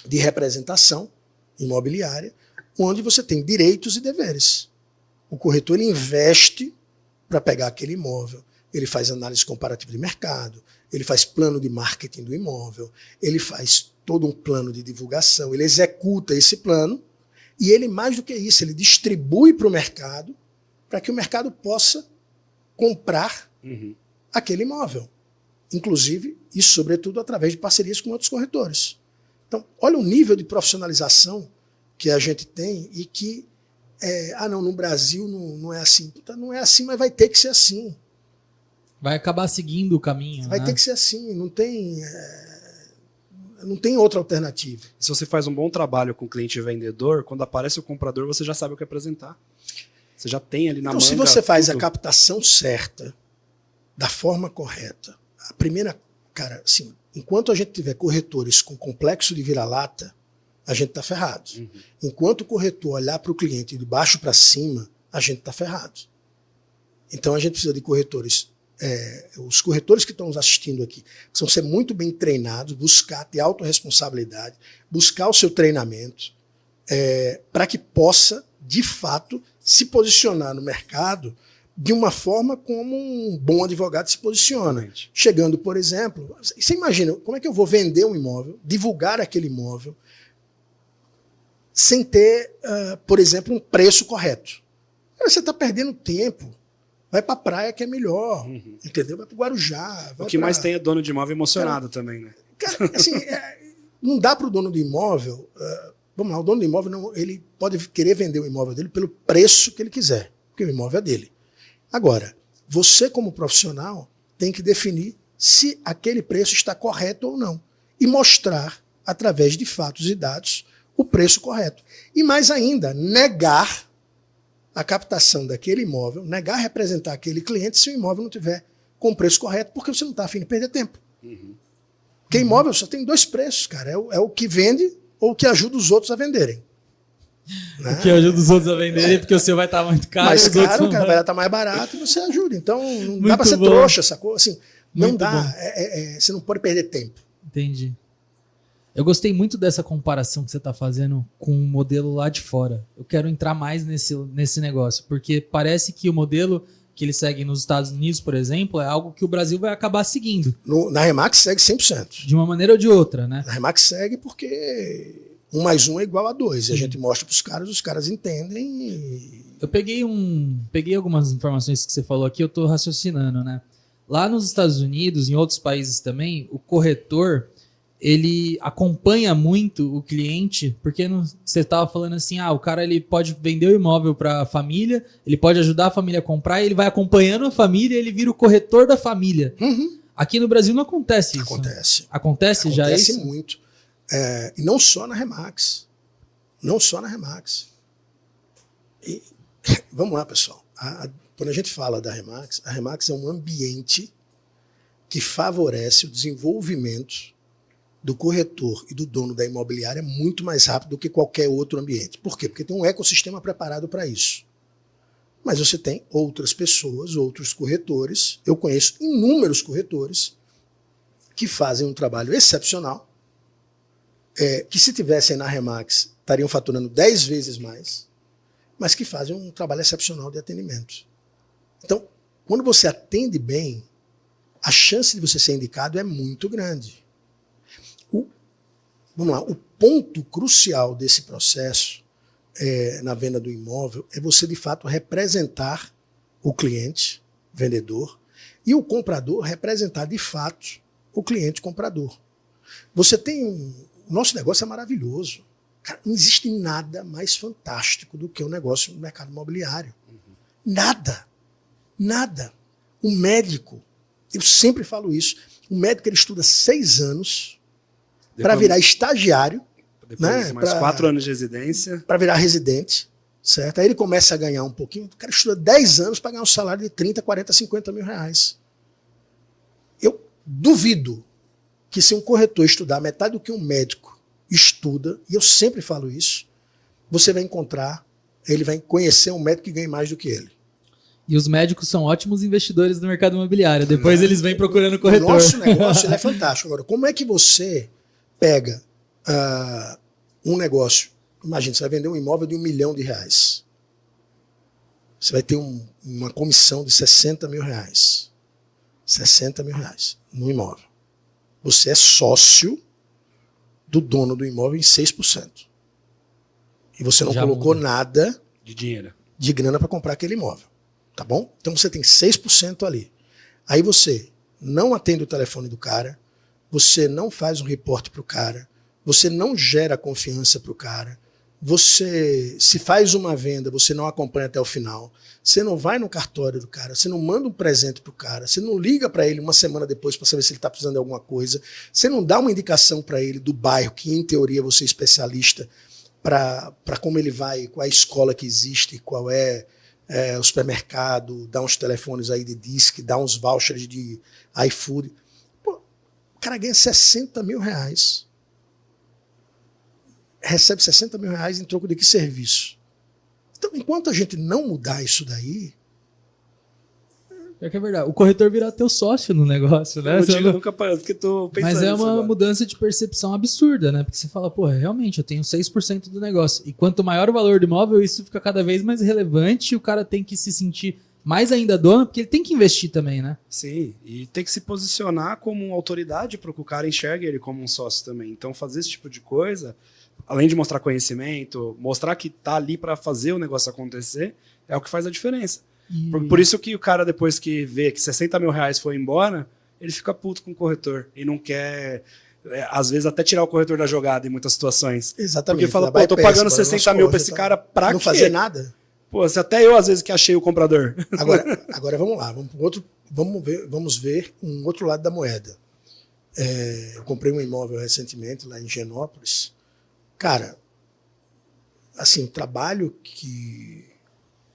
de representação imobiliária onde você tem direitos e deveres. O corretor ele investe para pegar aquele imóvel, ele faz análise comparativa de mercado, ele faz plano de marketing do imóvel, ele faz todo um plano de divulgação, ele executa esse plano e ele, mais do que isso, ele distribui para o mercado para que o mercado possa comprar aquele imóvel. inclusive, e sobretudo através de parcerias com outros corretores. Então, olha o nível de profissionalização que a gente tem e que, não, no Brasil não é assim. Puta, não é assim, mas vai ter que ser assim. Vai acabar seguindo o caminho. Vai ter que ser assim, não tem outra alternativa. Se você faz um bom trabalho com o cliente vendedor, quando aparece o comprador, você já sabe o que apresentar. Você já tem ali na manga. Então, se você faz tudo. a captação certa, da forma correta, a primeira, cara, assim, enquanto a gente tiver corretores com complexo de vira-lata, a gente está ferrado. Uhum. Enquanto o corretor olhar para o cliente de baixo para cima, a gente está ferrado. Então a gente precisa de corretores. Os corretores que estão nos assistindo aqui precisam ser muito bem treinados, buscar ter autorresponsabilidade, buscar o seu treinamento, para que possa, de fato, se posicionar no mercado de uma forma como um bom advogado se posiciona. Realmente. Chegando, por exemplo, você imagina, como é que eu vou vender um imóvel, divulgar aquele imóvel, sem ter, por exemplo, um preço correto? Você está perdendo tempo. Vai para a praia que é melhor, entendeu? Vai para o Guarujá. O que mais tem é dono de imóvel emocionado também, né? Cara, assim, não dá para o dono de imóvel... vamos lá, o dono do imóvel, ele pode querer vender o imóvel dele pelo preço que ele quiser, porque o imóvel é dele. Agora, você como profissional tem que definir se aquele preço está correto ou não e mostrar, através de fatos e dados, o preço correto. E mais ainda, negar a captação daquele imóvel, negar representar aquele cliente se o imóvel não tiver com o preço correto, porque você não está afim de perder tempo. Porque imóvel só tem dois preços, cara. É o que vende ou o que ajuda os outros a venderem. Né? O que ajuda os outros a venderem, porque o seu vai estar muito caro. Mais caro, o cara vai vai estar mais barato e você ajuda. Então, não Muito dá para ser bom. trouxa, sacou? Assim, não Muito dá. bom. Você não pode perder tempo. Entendi. Eu gostei muito dessa comparação que você está fazendo com o modelo lá de fora. Eu quero entrar mais nesse negócio, porque parece que o modelo que eles seguem nos Estados Unidos, por exemplo, é algo que o Brasil vai acabar seguindo. Na Remax segue 100%. De uma maneira ou de outra, né? Na Remax segue porque 1 mais 1 é igual a 2. E a gente mostra para os caras entendem. Eu peguei algumas informações que você falou aqui, eu estou raciocinando, né? Lá nos Estados Unidos, em outros países também, o corretor, ele acompanha muito o cliente, porque você estava falando assim, o cara ele pode vender o imóvel para a família, ele pode ajudar a família a comprar, e ele vai acompanhando a família, ele vira o corretor da família. Aqui no Brasil não acontece isso. Acontece. Acontece já isso? Acontece muito. E não só na Remax. Não só na Remax. E, vamos lá, pessoal. Quando a gente fala da Remax, a Remax é um ambiente que favorece o desenvolvimento do corretor e do dono da imobiliária muito mais rápido do que qualquer outro ambiente. Por quê? Porque tem um ecossistema preparado para isso. Mas você tem outras pessoas, outros corretores. Eu conheço inúmeros corretores que fazem um trabalho excepcional, que se tivessem na Remax estariam faturando 10 vezes mais, mas que fazem um trabalho excepcional de atendimento. Então, quando você atende bem, a chance de você ser indicado é muito grande. Vamos lá, o ponto crucial desse processo na venda do imóvel é você, de fato, representar o cliente, vendedor, e o comprador representar, de fato, o cliente comprador. Você tem o nosso negócio é maravilhoso. Cara, não existe nada mais fantástico do que o negócio no mercado imobiliário. Nada. Nada. O médico, eu sempre falo isso, o médico ele estuda 6 anos para virar estagiário. Depois mais 4 anos de residência. Para virar residente, certo? Aí ele começa a ganhar um pouquinho. O cara estuda 10 anos para ganhar um salário de 30, 40, 50 mil reais. Eu duvido que se um corretor estudar metade do que um médico estuda, e eu sempre falo isso, você vai encontrar, ele vai conhecer um médico que ganha mais do que ele. E os médicos são ótimos investidores no mercado imobiliário. Depois eles vêm procurando corretor. O nosso negócio ele é fantástico. Agora, como é que você pega um negócio, imagina, você vai vender um imóvel de R$1 milhão. Você vai ter uma comissão de R$60 mil. R$60 mil no imóvel. Você é sócio do dono do imóvel em 6%. E você não colocou nada de dinheiro, de grana para comprar aquele imóvel. Tá bom? Então você tem 6% ali. Aí você não atende o telefone do cara, você não faz um reporte para o cara, você não gera confiança para o cara, você, se faz uma venda, você não acompanha até o final, você não vai no cartório do cara, você não manda um presente para o cara, você não liga para ele uma semana depois para saber se ele está precisando de alguma coisa, você não dá uma indicação para ele do bairro, que em teoria você é especialista, para como ele vai, qual é a escola que existe, qual é o supermercado, dá uns telefones aí de disque, dá uns vouchers de iFood. Pô, o cara ganha 60 mil reais. Recebe 60 mil reais em troco de que serviço? Então, enquanto a gente não mudar isso daí... É que é verdade. O corretor virar teu sócio no negócio, né? Eu nunca porque tô pensando. Mas é uma agora. mudança de percepção absurda, né? Porque você fala, pô, realmente, eu tenho 6% do negócio. E quanto maior o valor do imóvel, isso fica cada vez mais relevante e o cara tem que se sentir mais ainda dono, porque ele tem que investir também, né? Sim, e tem que se posicionar como uma autoridade para que o cara enxergue ele como um sócio também. Então, fazer esse tipo de coisa, além de mostrar conhecimento, mostrar que tá ali para fazer o negócio acontecer, é o que faz a diferença. Por isso que o cara, depois que vê que 60 mil reais foi embora, ele fica puto com o corretor e não quer, às vezes, até tirar o corretor da jogada em muitas situações. Exatamente. Porque fala, pô, eu tô pagando 60 mil pra esse cara pra não quê? fazer nada. Pô, se até eu, às vezes, que achei o comprador. Agora vamos lá, vamos ver um outro lado da moeda. Eu comprei um imóvel recentemente lá em Higienópolis. Cara, assim, o trabalho que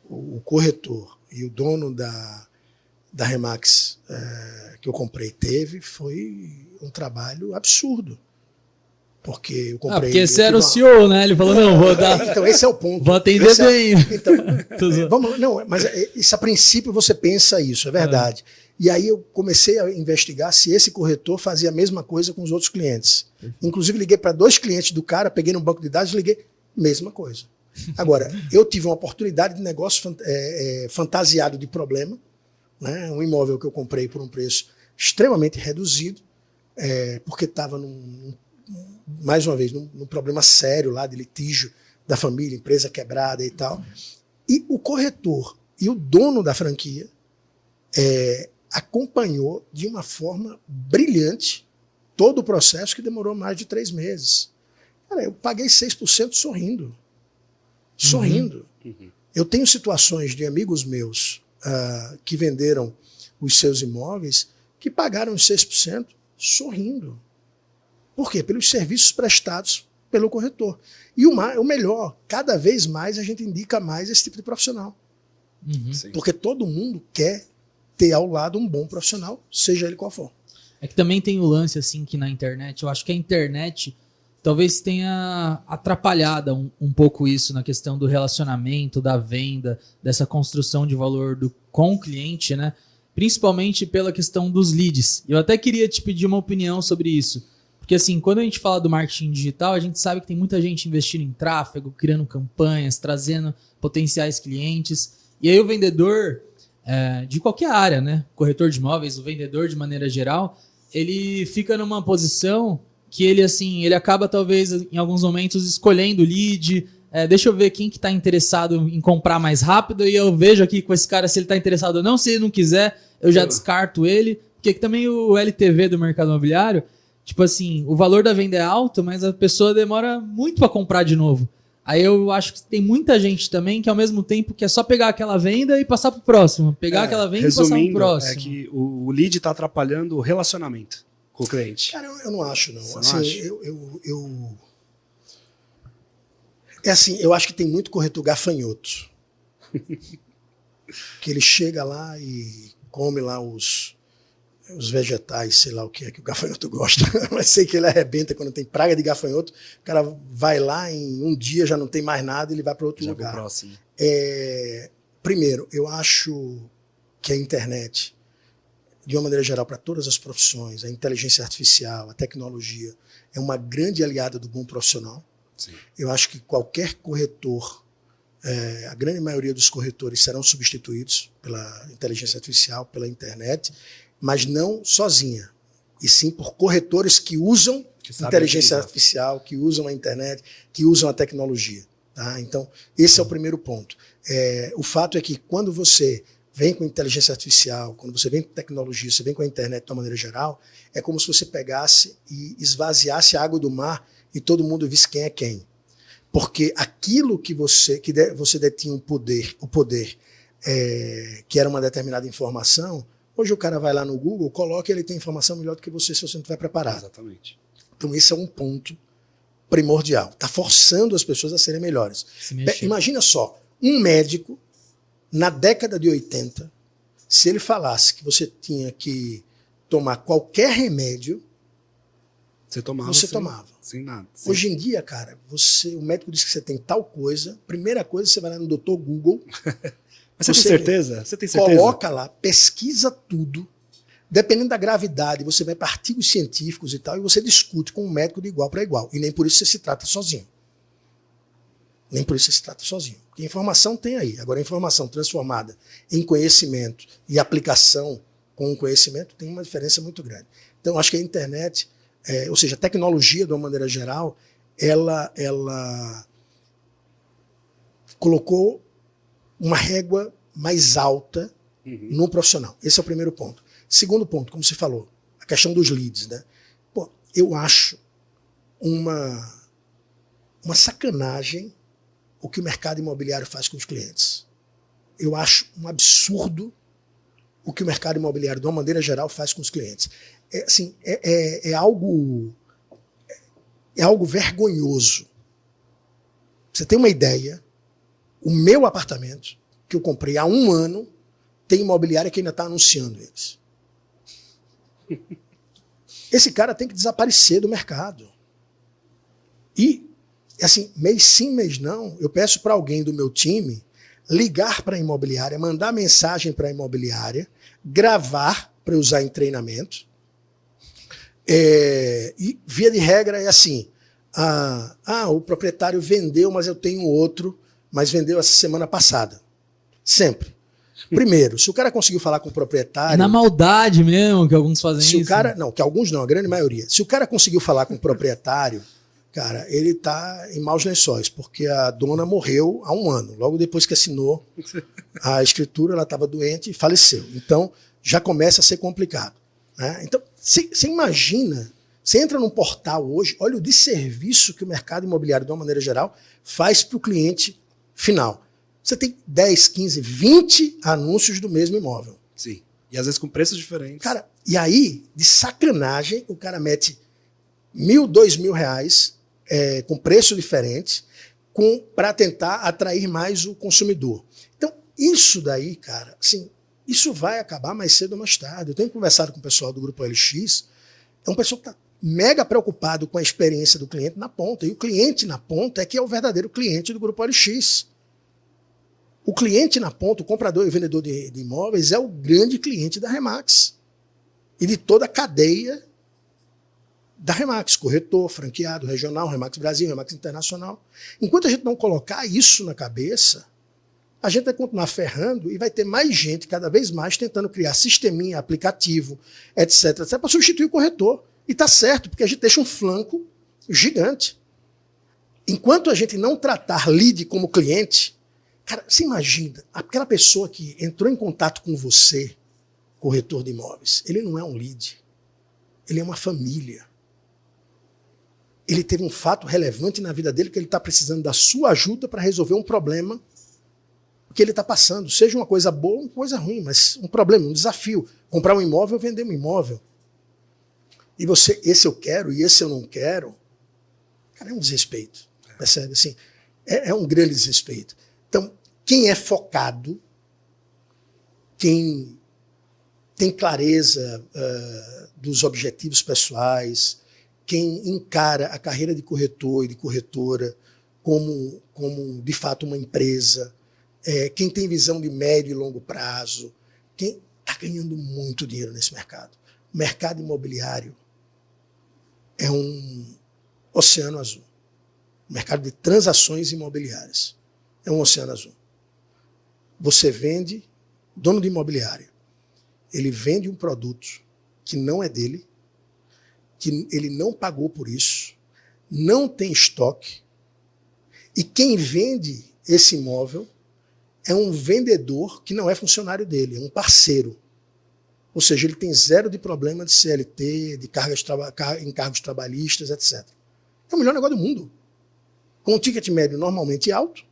o corretor e o dono da Remax que eu comprei teve foi um trabalho absurdo. Porque eu comprei... porque você era o CEO, né? Ele falou, não, vou dar... Então, esse é o ponto. Vou atender bem. Então, mas isso, a princípio você pensa isso, é verdade. E aí eu comecei a investigar se esse corretor fazia a mesma coisa com os outros clientes. Inclusive liguei para 2 clientes do cara, peguei no banco de dados e liguei, mesma coisa. Agora, eu tive uma oportunidade de negócio fantasiado de problema, né? Um imóvel que eu comprei por um preço extremamente reduzido, porque estava mais uma vez, num problema sério lá de litígio da família, empresa quebrada e tal. E o corretor e o dono da franquia acompanhou de uma forma brilhante todo o processo, que demorou mais de 3 meses. Cara, eu paguei 6% sorrindo. Sorrindo. Uhum. Eu tenho situações de amigos meus que venderam os seus imóveis que pagaram os 6% sorrindo. Por quê? Pelos serviços prestados pelo corretor. E o melhor, cada vez mais a gente indica mais esse tipo de profissional. Uhum. Porque todo mundo quer ter ao lado um bom profissional, seja ele qual for. É que também tem o lance, assim, que na internet, eu acho que a internet talvez tenha atrapalhado um pouco isso na questão do relacionamento, da venda, dessa construção de valor com o cliente, né? Principalmente pela questão dos leads. Eu até queria te pedir uma opinião sobre isso. Porque assim, quando a gente fala do marketing digital, a gente sabe que tem muita gente investindo em tráfego, criando campanhas, trazendo potenciais clientes. E aí o vendedor, de qualquer área, né? Corretor de imóveis, o vendedor de maneira geral, ele fica numa posição que ele acaba talvez em alguns momentos escolhendo o lead. Deixa eu ver quem que está interessado em comprar mais rápido e eu vejo aqui com esse cara se ele está interessado ou não. Se ele não quiser, eu já descarto ele. Porque também o LTV do mercado imobiliário, tipo assim, o valor da venda é alto, mas a pessoa demora muito para comprar de novo. Aí eu acho que tem muita gente também que ao mesmo tempo quer só pegar aquela venda e passar pro próximo. Pegar aquela venda e passar pro próximo. É que o lead está atrapalhando o relacionamento com o cliente. Cara, eu não acho, não. Você assim, não acha? Eu acho que tem muito corretor gafanhoto. Que ele chega lá e come lá os vegetais, sei lá o que é que o gafanhoto gosta, mas sei que ele arrebenta quando tem praga de gafanhoto. O cara vai lá, em um dia já não tem mais nada, ele vai para outro lugar. Próximo. Primeiro, eu acho que a internet, de uma maneira geral, para todas as profissões, a inteligência artificial, a tecnologia, é uma grande aliada do bom profissional. Sim. Eu acho que qualquer corretor, a grande maioria dos corretores serão substituídos pela inteligência artificial, pela internet, mas não sozinha, e sim por corretores que usam inteligência artificial, que usam a internet, que usam a tecnologia. Tá? Então, esse é o primeiro ponto. O fato é que quando você vem com inteligência artificial, quando você vem com tecnologia, você vem com a internet de uma maneira geral, é como se você pegasse e esvaziasse a água do mar e todo mundo visse quem é quem. Porque aquilo que você detinha o poder, que era uma determinada informação, hoje o cara vai lá no Google, coloca e ele tem informação melhor do que você se você não estiver preparado. Exatamente. Então esse é um ponto primordial. Está forçando as pessoas a serem melhores. Imagina só, um médico, na década de 80, se ele falasse que você tinha que tomar qualquer remédio, você tomava. Sem nada. Hoje em dia, cara, o médico diz que você tem tal coisa, primeira coisa, você vai lá no Dr. Google. Mas você tem certeza? Você tem certeza? Coloca lá, pesquisa tudo. Dependendo da gravidade, você vai para artigos científicos e tal, e você discute com um médico de igual para igual. E nem por isso você se trata sozinho. Nem por isso você se trata sozinho. Porque informação tem aí. Agora, a informação transformada em conhecimento e aplicação com o conhecimento tem uma diferença muito grande. Então, acho que a internet, ou seja, a tecnologia, de uma maneira geral, ela colocou uma régua mais alta no profissional. Esse é o primeiro ponto. Segundo ponto, como você falou, a questão dos leads, né? Pô, eu acho uma sacanagem o que o mercado imobiliário faz com os clientes. Eu acho um absurdo o que o mercado imobiliário, de uma maneira geral, faz com os clientes. É algo vergonhoso. Você tem uma ideia, o meu apartamento, que eu comprei há 1 ano, tem imobiliária que ainda está anunciando eles. Esse cara tem que desaparecer do mercado. E, assim, mês sim, mês não, eu peço para alguém do meu time ligar para a imobiliária, mandar mensagem para a imobiliária, gravar para usar em treinamento. E, via de regra, é assim, o proprietário vendeu, mas eu tenho outro, mas vendeu essa semana passada. Sempre. Primeiro, se o cara conseguiu falar com o proprietário... Na maldade mesmo, que alguns fazem isso. Não, que alguns não, a grande maioria. Se o cara conseguiu falar com o proprietário, cara, ele tá em maus lençóis, porque a dona morreu há 1 ano. Logo depois que assinou a escritura, ela estava doente e faleceu. Então, já começa a ser complicado, né? Então, você imagina, você entra num portal hoje, olha o desserviço que o mercado imobiliário, de uma maneira geral, faz para o cliente final. Você tem 10, 15, 20 anúncios do mesmo imóvel. Sim. E às vezes com preços diferentes. Cara, e aí, de sacanagem, o cara mete R$1.000, R$2.000 com preço diferente para tentar atrair mais o consumidor. Então, isso daí, cara, assim, isso vai acabar mais cedo ou mais tarde. Eu tenho conversado com o pessoal do Grupo OLX, é um pessoal que está mega preocupado com a experiência do cliente na ponta. E o cliente na ponta é que é o verdadeiro cliente do Grupo OLX. O cliente na ponta, o comprador e o vendedor de imóveis, é o grande cliente da Remax. E de toda a cadeia da Remax, corretor, franqueado, regional, Remax Brasil, Remax Internacional. Enquanto a gente não colocar isso na cabeça, a gente vai continuar ferrando e vai ter mais gente, cada vez mais, tentando criar sisteminha, aplicativo, etc, para substituir o corretor. E tá certo, porque a gente deixa um flanco gigante. Enquanto a gente não tratar lead como cliente, cara, você imagina, aquela pessoa que entrou em contato com você, corretor de imóveis, ele não é um lead, ele é uma família. Ele teve um fato relevante na vida dele que ele está precisando da sua ajuda para resolver um problema que ele está passando. Seja uma coisa boa ou uma coisa ruim, mas um problema, um desafio. Comprar um imóvel ou vender um imóvel. E você, esse eu quero e esse eu não quero, cara, é um desrespeito. Percebe? Assim, é um grande desrespeito. Então, quem é focado, quem tem clareza dos objetivos pessoais, quem encara a carreira de corretor e de corretora como de fato uma empresa, quem tem visão de médio e longo prazo, quem está ganhando muito dinheiro nesse mercado. O mercado imobiliário é um oceano azul. O mercado de transações imobiliárias é um oceano azul. Você vende, o dono de imobiliária, ele vende um produto que não é dele, que ele não pagou por isso, não tem estoque, e quem vende esse imóvel é um vendedor que não é funcionário dele, é um parceiro. Ou seja, ele tem zero de problema de CLT, de encargos trabalhistas, etc. É o melhor negócio do mundo. Com um ticket médio normalmente alto,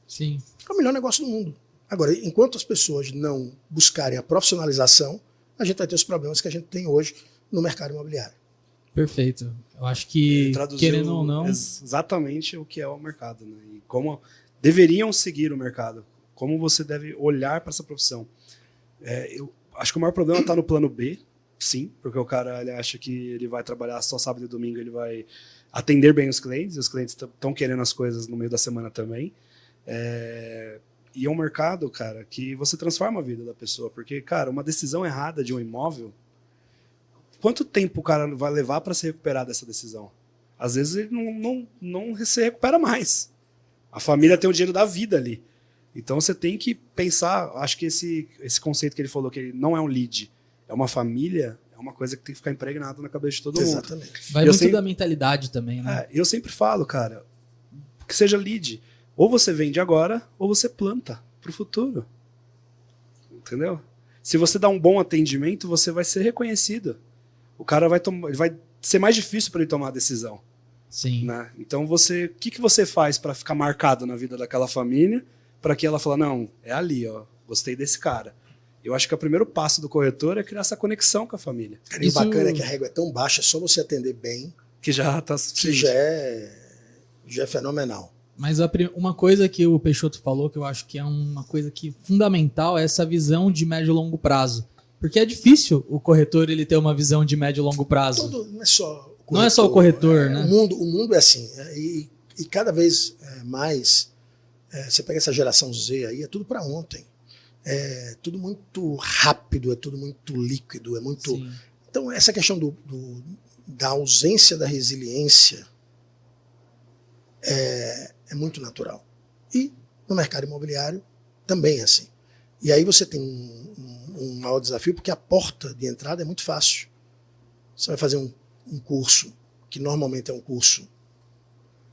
Sim. é o melhor negócio do mundo. Agora, enquanto as pessoas não buscarem a profissionalização, a gente vai ter os problemas que a gente tem hoje no mercado imobiliário. Perfeito. Eu acho que, querendo ou não... exatamente o que é o mercado, né? E como deveriam seguir o mercado. Como você deve olhar para essa profissão. Eu acho que o maior problema está no plano B, sim, porque o cara ele acha que ele vai trabalhar só sábado e domingo, ele vai atender bem os clientes, e os clientes estão querendo as coisas no meio da semana também. E é um mercado, cara, que você transforma a vida da pessoa, porque, cara, uma decisão errada de um imóvel, quanto tempo o cara vai levar para se recuperar dessa decisão? Às vezes ele não se recupera mais. A família tem o dinheiro da vida ali. Então você tem que pensar, acho que esse conceito que ele falou, que ele não é um lead, é uma família, é uma coisa que tem que ficar impregnada na cabeça de todo mundo. Exatamente. Vai muito da mentalidade também, né? Eu sempre falo, cara, que seja lead. Ou você vende agora, ou você planta pro futuro. Entendeu? Se você dá um bom atendimento, você vai ser reconhecido. O cara vai ser mais difícil para ele tomar a decisão. Sim. Né? Então o que você faz para ficar marcado na vida daquela família, para que ela fale, não, é ali, ó, gostei desse cara. Eu acho que o primeiro passo do corretor é criar essa conexão com a família. E o bacana é que a régua é tão baixa, é só você atender bem, que já é fenomenal. Mas uma coisa que o Peixoto falou, que eu acho que é uma coisa que fundamental, é essa visão de médio e longo prazo. Porque é difícil o corretor ele ter uma visão de médio e longo prazo. Não é só o corretor. Não é só o corretor, né? O mundo é assim. E cada vez mais, você pega essa geração Z aí, é tudo para ontem. É tudo muito rápido, é tudo muito líquido, é muito... Sim. Então, essa questão da ausência da resiliência é muito natural. E no mercado imobiliário também é assim. E aí você tem um maior desafio, porque a porta de entrada é muito fácil. Você vai fazer um curso, que normalmente é um curso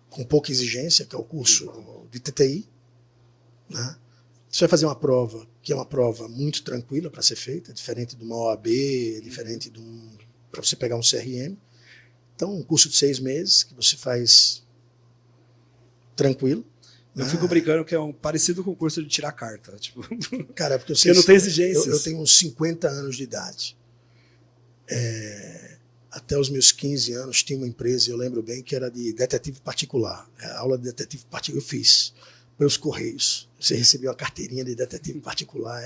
com pouca exigência, que é o curso de TTI, né? Você vai fazer uma prova, que é uma prova muito tranquila para ser feita, diferente de uma OAB, diferente para você pegar um CRM. Então, um curso de 6 meses, que você faz tranquilo. Eu fico brincando que é parecido com o curso de tirar carta. Tipo, cara, porque não tem exigências. Eu tenho uns 50 anos de idade. Até os meus 15 anos tinha uma empresa, eu lembro bem, que era de detetive particular. A aula de detetive particular eu fiz pelos Correios. Você recebia uma carteirinha de detetive particular.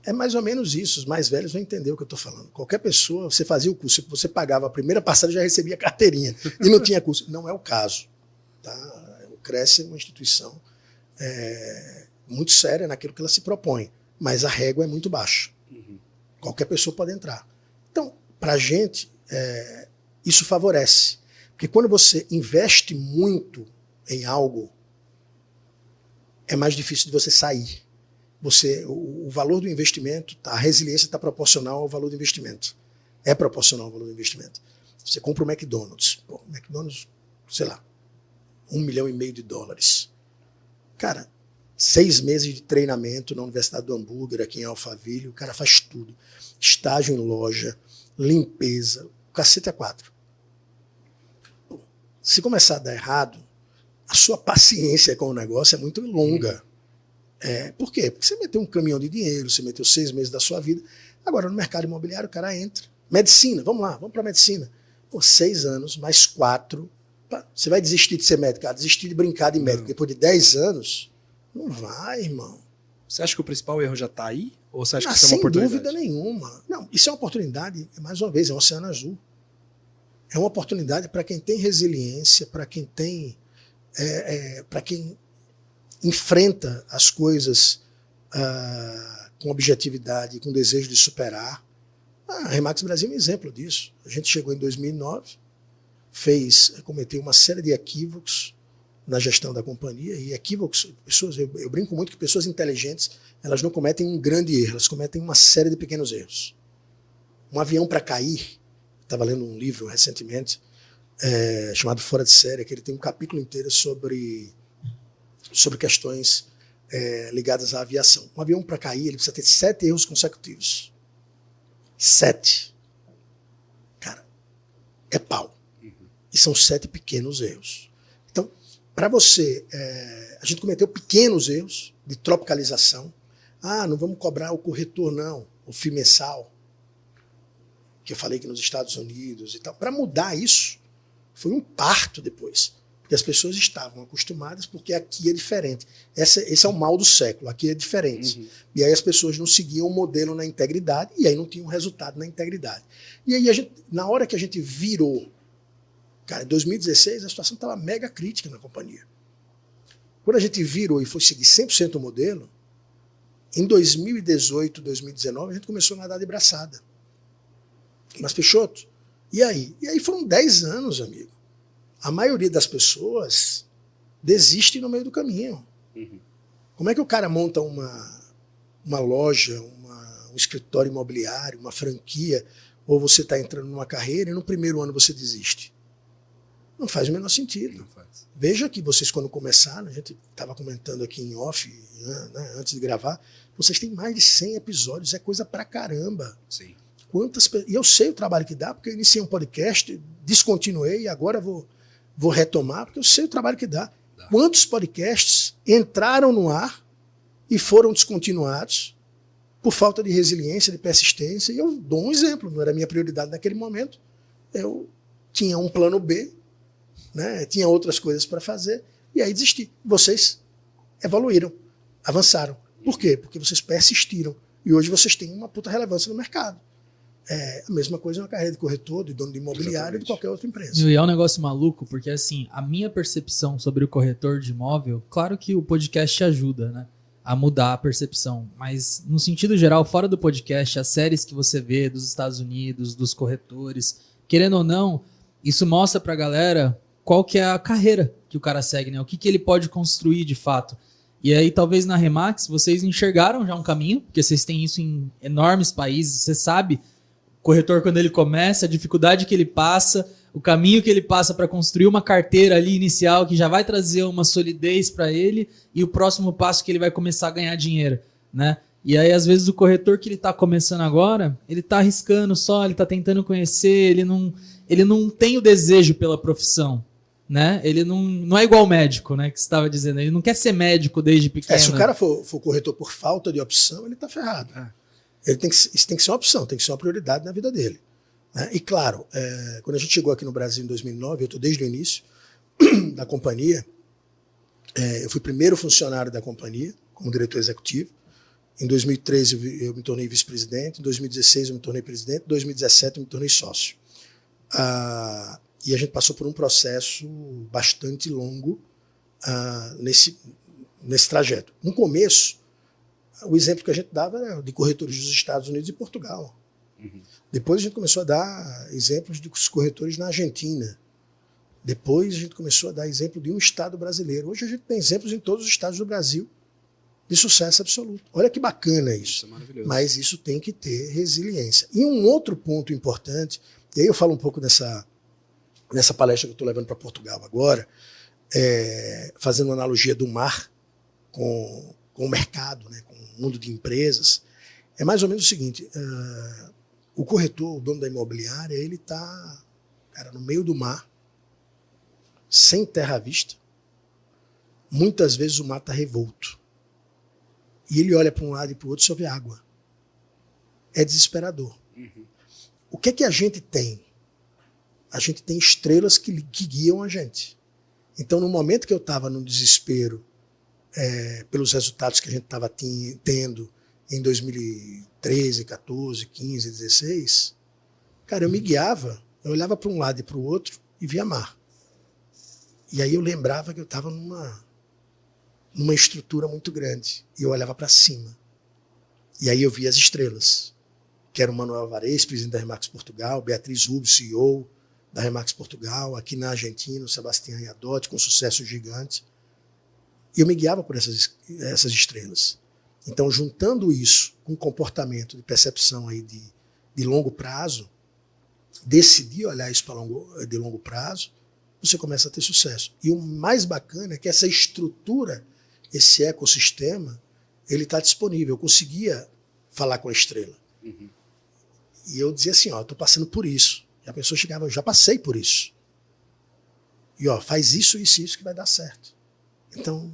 É mais ou menos isso. Os mais velhos vão entender o que eu estou falando. Qualquer pessoa, você fazia o curso, você pagava a primeira passagem, já recebia a carteirinha. E não tinha curso. Não é o caso. Tá? O CRES é uma instituição muito séria naquilo que ela se propõe. Mas a régua é muito baixa. Qualquer pessoa pode entrar. Então, para a gente, isso favorece. Porque quando você investe muito em algo, é mais difícil de você sair. O valor do investimento, a resiliência está proporcional ao valor do investimento. É proporcional ao valor do investimento. Você compra o McDonald's. O McDonald's, sei lá, $1,5 milhão. Cara, 6 meses de treinamento na Universidade do Hambúrguer, aqui em Alphaville, o cara faz tudo. Estágio em loja, limpeza, o cacete é 4. Se começar a dar errado, a sua paciência com o negócio é muito longa. Por quê? Porque você meteu um caminhão de dinheiro, você meteu 6 meses da sua vida. Agora, no mercado imobiliário, o cara entra. Medicina, vamos para medicina. 6 anos, mais 4. Você vai desistir de ser médico, desistir de brincar de médico. Depois de 10 anos, não vai, irmão. Você acha que o principal erro já está aí? Ou você acha que isso é uma oportunidade? Sem dúvida nenhuma. Não, isso é uma oportunidade, mais uma vez, é um oceano azul. É uma oportunidade para quem tem resiliência, para quem tem... para quem enfrenta as coisas com objetividade, com desejo de superar. A Remax Brasil é um exemplo disso. A gente chegou em 2009, cometeu uma série de equívocos na gestão da companhia, e equívocos, eu brinco muito que pessoas inteligentes, elas não cometem um grande erro, elas cometem uma série de pequenos erros. Um avião para cair, estava lendo um livro recentemente, chamado Fora de Série, que ele tem um capítulo inteiro sobre sobre questões ligadas à aviação. Um avião para cair, ele precisa ter 7 erros consecutivos. 7. Cara, é pau. E são 7 pequenos erros. Então, para você... a gente cometeu pequenos erros de tropicalização. Não vamos cobrar o corretor, não. O FII mensal. Que eu falei que nos Estados Unidos e tal. Para mudar isso, foi um parto depois. Porque as pessoas estavam acostumadas, porque aqui é diferente. Esse é o mal do século, aqui é diferente. E aí as pessoas não seguiam o modelo na integridade, e aí não tinham resultado na integridade. E aí, na hora que a gente virou, cara, em 2016, a situação estava mega crítica na companhia. Quando a gente virou e foi seguir 100% o modelo, em 2018, 2019, a gente começou a nadar de braçada. Mas, Peixoto, e aí? E aí foram 10 anos, amigo. A maioria das pessoas desiste no meio do caminho. Como é que o cara monta uma loja, um escritório imobiliário, uma franquia, ou você está entrando numa carreira e no primeiro ano você desiste? Não faz o menor sentido. Não faz. Veja que vocês, quando começaram, a gente estava comentando aqui em off, né, antes de gravar, vocês têm mais de 100 episódios, é coisa pra caramba. Sim. E eu sei o trabalho que dá, porque eu iniciei um podcast, descontinuei e agora vou retomar, porque eu sei o trabalho que dá. Quantos podcasts entraram no ar e foram descontinuados por falta de resiliência, de persistência? E eu dou um exemplo, não era minha prioridade naquele momento. Eu tinha um plano B, né? Tinha outras coisas para fazer, e aí desisti. Vocês evoluíram, avançaram. Por quê? Porque vocês persistiram. E hoje vocês têm uma puta relevância no mercado. É a mesma coisa na carreira de corretor, de dono de imobiliário, de qualquer outra empresa. E é um negócio maluco, porque assim, a minha percepção sobre o corretor de imóvel, claro que o podcast ajuda, né, a mudar a percepção, mas no sentido geral, fora do podcast, as séries que você vê dos Estados Unidos, dos corretores, querendo ou não, isso mostra pra galera qual que é a carreira que o cara segue, né, o que ele pode construir de fato. E aí, talvez na Remax, vocês enxergaram já um caminho, porque vocês têm isso em enormes países, você sabe... corretor, quando ele começa, a dificuldade que ele passa, o caminho que ele passa para construir uma carteira ali inicial que já vai trazer uma solidez para ele e o próximo passo que ele vai começar a ganhar dinheiro, né? E aí, às vezes, o corretor que ele está começando agora, ele está arriscando só, ele está tentando conhecer, ele não tem o desejo pela profissão, né? Ele não é igual médico, né? Que você estava dizendo, ele não quer ser médico desde pequeno. Se o cara for corretor por falta de opção, ele está ferrado. Isso tem que ser uma opção, tem que ser uma prioridade na vida dele. Né? E claro, quando a gente chegou aqui no Brasil em 2009, eu estou desde o início da companhia, eu fui primeiro funcionário da companhia, como diretor executivo. Em 2013 eu me tornei vice-presidente, em 2016 eu me tornei presidente, em 2017 eu me tornei sócio. E a gente passou por um processo bastante longo nesse trajeto. No começo, o exemplo que a gente dava era de corretores dos Estados Unidos e Portugal. Depois a gente começou a dar exemplos de corretores na Argentina. Depois a gente começou a dar exemplo de um estado brasileiro. Hoje a gente tem exemplos em todos os estados do Brasil de sucesso absoluto. Olha que bacana isso. Isso é maravilhoso. Mas isso tem que ter resiliência. E um outro ponto importante, e aí eu falo um pouco nessa palestra que eu estou levando para Portugal agora, fazendo uma analogia do mar com o mercado, né, com o mundo de empresas, é mais ou menos o seguinte, o corretor, o dono da imobiliária, ele está no meio do mar, sem terra à vista, muitas vezes o mar está revolto, e ele olha para um lado e para o outro e só vê água. É desesperador. O que é que a gente tem? A gente tem estrelas que guiam a gente. Então, no momento que eu estava no desespero, pelos resultados que a gente estava tendo em 2013, 14, 15, 16, cara, eu me guiava, eu olhava para um lado e para o outro e via mar. E aí eu lembrava que eu estava numa estrutura muito grande e eu olhava para cima. E aí eu via as estrelas, que era o Manuel Alvarez, presidente da Remax Portugal, Beatriz Rubio, CEO da Remax Portugal, aqui na Argentina, o Sebastião Iadotti, com sucesso gigante. E eu me guiava por essas estrelas. Então, juntando isso com um comportamento de percepção aí de longo prazo, decidir olhar isso de longo prazo, você começa a ter sucesso. E o mais bacana é que essa estrutura esse ecossistema, ele está disponível. Eu conseguia falar com a Estrela. Uhum. E eu dizia assim, ó, eu tô passando por isso. E a pessoa chegava, eu já passei por isso. E ó, faz isso, isso e isso que vai dar certo. Então,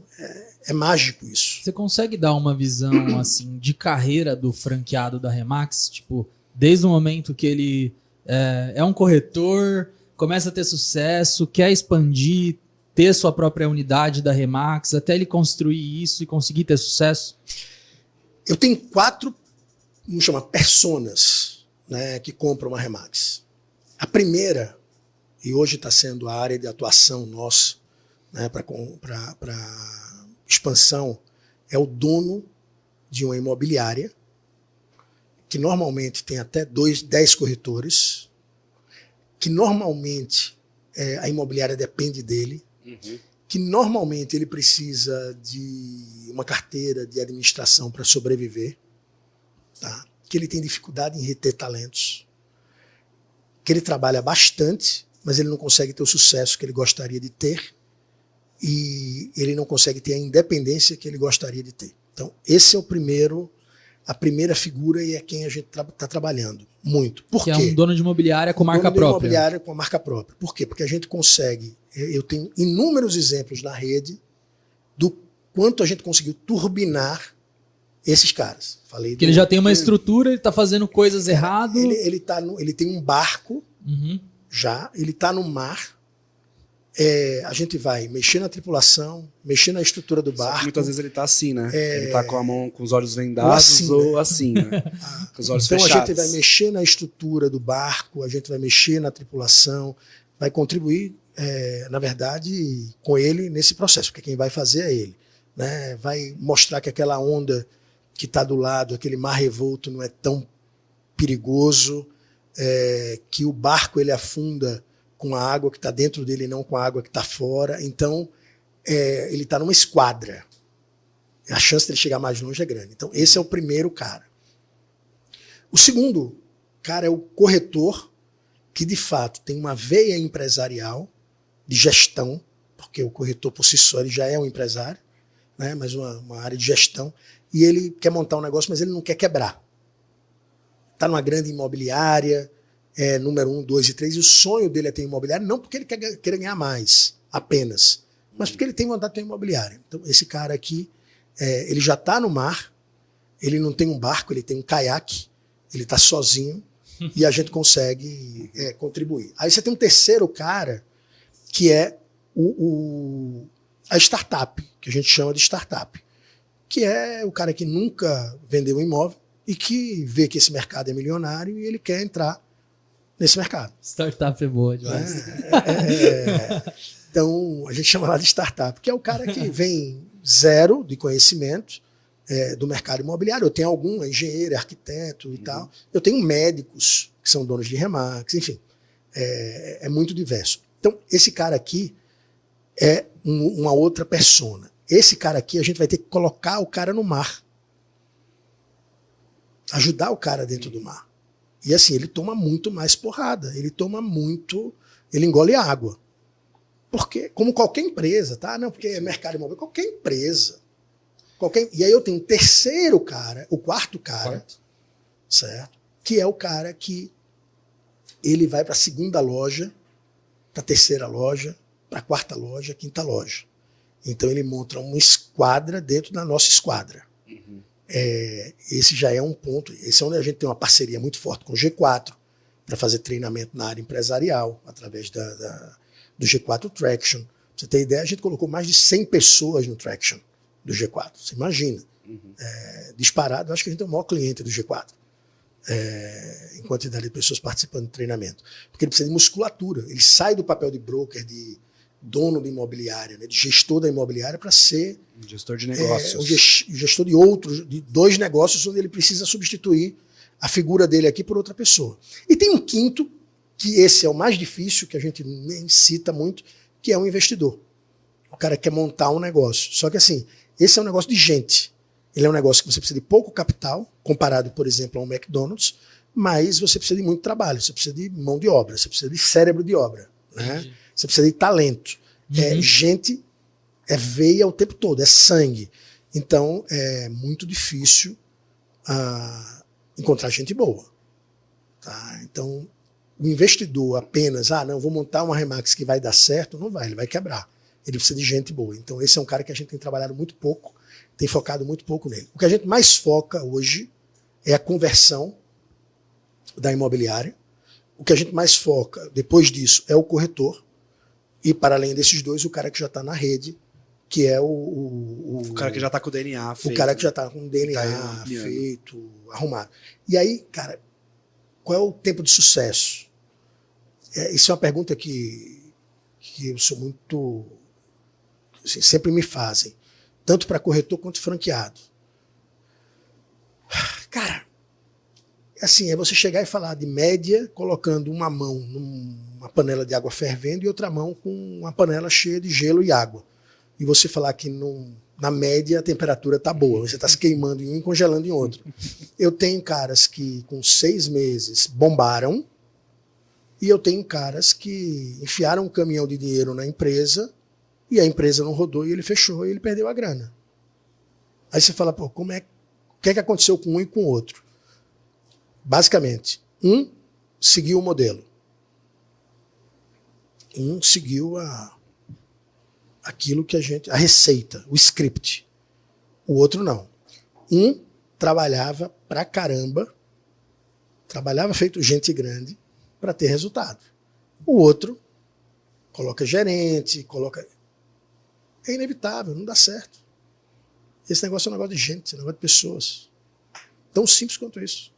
é mágico isso. Você consegue dar uma visão assim de carreira do franqueado da Remax? Tipo, desde o momento que ele é um corretor, começa a ter sucesso, quer expandir, ter sua própria unidade da Remax, até ele construir isso e conseguir ter sucesso? Eu tenho 4, vamos chamar, personas, né, que compram uma Remax. A primeira, e hoje está sendo a área de atuação nossa, né, para expansão, é o dono de uma imobiliária, que normalmente tem até 10 corretores, que normalmente a imobiliária depende dele, que normalmente ele precisa de uma carteira de administração para sobreviver, tá? Que ele tem dificuldade em reter talentos, que ele trabalha bastante, mas ele não consegue ter o sucesso que ele gostaria de ter, e ele não consegue ter a independência que ele gostaria de ter. Então, esse é a primeira figura, e é quem a gente está trabalhando muito. Por quê? Que é um dono de imobiliária com marca própria. Imobiliária com a marca própria. Por quê? Porque a gente consegue, eu tenho inúmeros exemplos na rede do quanto a gente conseguiu turbinar esses caras. Falei que ele já tem uma estrutura, ele está fazendo coisas errado. Ele tem um barco, já, ele está no mar. A gente vai mexer na tripulação, mexer na estrutura do barco. Muitas vezes ele está assim, né? Ele está com a mão, com os olhos vendados ou assim, né? Com os olhos então fechados. A gente vai mexer na estrutura do barco, a gente vai mexer na tripulação, vai contribuir, na verdade, com ele nesse processo, porque quem vai fazer é ele, né? Vai mostrar que aquela onda que está do lado, aquele mar revolto não é tão perigoso, que o barco ele afunda com a água que está dentro dele e não com a água que está fora. Então, ele está numa esquadra. A chance de ele chegar mais longe é grande. Então, esse é o primeiro cara. O segundo cara é o corretor, que de fato tem uma veia empresarial de gestão, porque o corretor por si só ele já é um empresário, né, mas uma área de gestão, e ele quer montar um negócio, mas ele não quer quebrar. Está numa grande imobiliária, número 1, 2 e 3, e o sonho dele é ter imobiliário, não porque ele queira ganhar mais, apenas, mas porque ele tem vontade de ter imobiliário. Então, esse cara aqui, ele já está no mar, ele não tem um barco, ele tem um caiaque, ele está sozinho, e a gente consegue contribuir. Aí você tem um terceiro cara, que é a startup, que a gente chama de startup, que é o cara que nunca vendeu um imóvel e que vê que esse mercado é milionário e ele quer entrar nesse mercado. Startup é boa demais. Então, a gente chama lá de startup, que é o cara que vem zero de conhecimento do mercado imobiliário. Eu tenho algum engenheiro, arquiteto e tal. Eu tenho médicos que são donos de Remax, enfim. É muito diverso. Então, esse cara aqui é uma outra persona. Esse cara aqui, a gente vai ter que colocar o cara no mar. Ajudar o cara dentro do mar. E assim, ele toma muito mais porrada. Ele engole água. Porque, como qualquer empresa, tá? Não, porque é mercado imobiliário. Qualquer empresa. E aí eu tenho um terceiro cara, o quarto cara, certo? Que é o cara que ele vai para a segunda loja, para a terceira loja, para a quarta loja, quinta loja. Então ele monta uma esquadra dentro da nossa esquadra. Esse já é um ponto. Esse é onde a gente tem uma parceria muito forte com o G4 para fazer treinamento na área empresarial, através do G4 Traction. Pra você ter ideia, a gente colocou mais de 100 pessoas no Traction do G4. Você imagina. Disparado, eu acho que a gente é o maior cliente do G4. Em quantidade de pessoas participando do treinamento. Porque ele precisa de musculatura. Ele sai do papel de broker, de dono da imobiliária, né, de gestor da imobiliária, para ser gestor de negócios. Um gestor de 2 negócios, onde ele precisa substituir a figura dele aqui por outra pessoa. E tem um quinto, que esse é o mais difícil, que a gente nem cita muito, que é o investidor. O cara quer montar um negócio. Só que assim, esse é um negócio de gente. Ele é um negócio que você precisa de pouco capital, comparado, por exemplo, a um McDonald's, mas você precisa de muito trabalho, você precisa de mão de obra, você precisa de cérebro de obra, né? Você precisa de talento. Gente É veia o tempo todo, é sangue. Então, é muito difícil encontrar gente boa. Tá? Então, o investidor apenas, não, vou montar uma Remax que vai dar certo, não vai, ele vai quebrar. Ele precisa de gente boa. Então, esse é um cara que a gente tem trabalhado muito pouco, tem focado muito pouco nele. O que a gente mais foca hoje é a conversão da imobiliária. O que a gente mais foca, depois disso, é o corretor. E, para além desses dois, o cara que já está na rede, que é o cara que já está com o DNA feito. O cara que já está com o DNA feito, arrumado. E aí, cara, qual é o tempo de sucesso? Isso é uma pergunta que eu sou muito... Assim, sempre me fazem. Tanto para corretor quanto franqueado. Cara, assim, é você chegar e falar de média colocando uma mão numa panela de água fervendo e outra mão com uma panela cheia de gelo e água. E você falar que na média a temperatura está boa, você está se queimando em um e congelando em outro. Eu tenho caras que com 6 meses bombaram e eu tenho caras que enfiaram um caminhão de dinheiro na empresa e a empresa não rodou e ele fechou e ele perdeu a grana. Aí você fala, pô, o que é que aconteceu com um e com o outro? Basicamente, um seguiu o modelo. Um seguiu aquilo que a receita, o script. O outro não. Um trabalhava pra caramba, trabalhava feito gente grande para ter resultado. O outro coloca gerente, é inevitável, não dá certo. Esse negócio é um negócio de gente, é um negócio de pessoas. Tão simples quanto isso.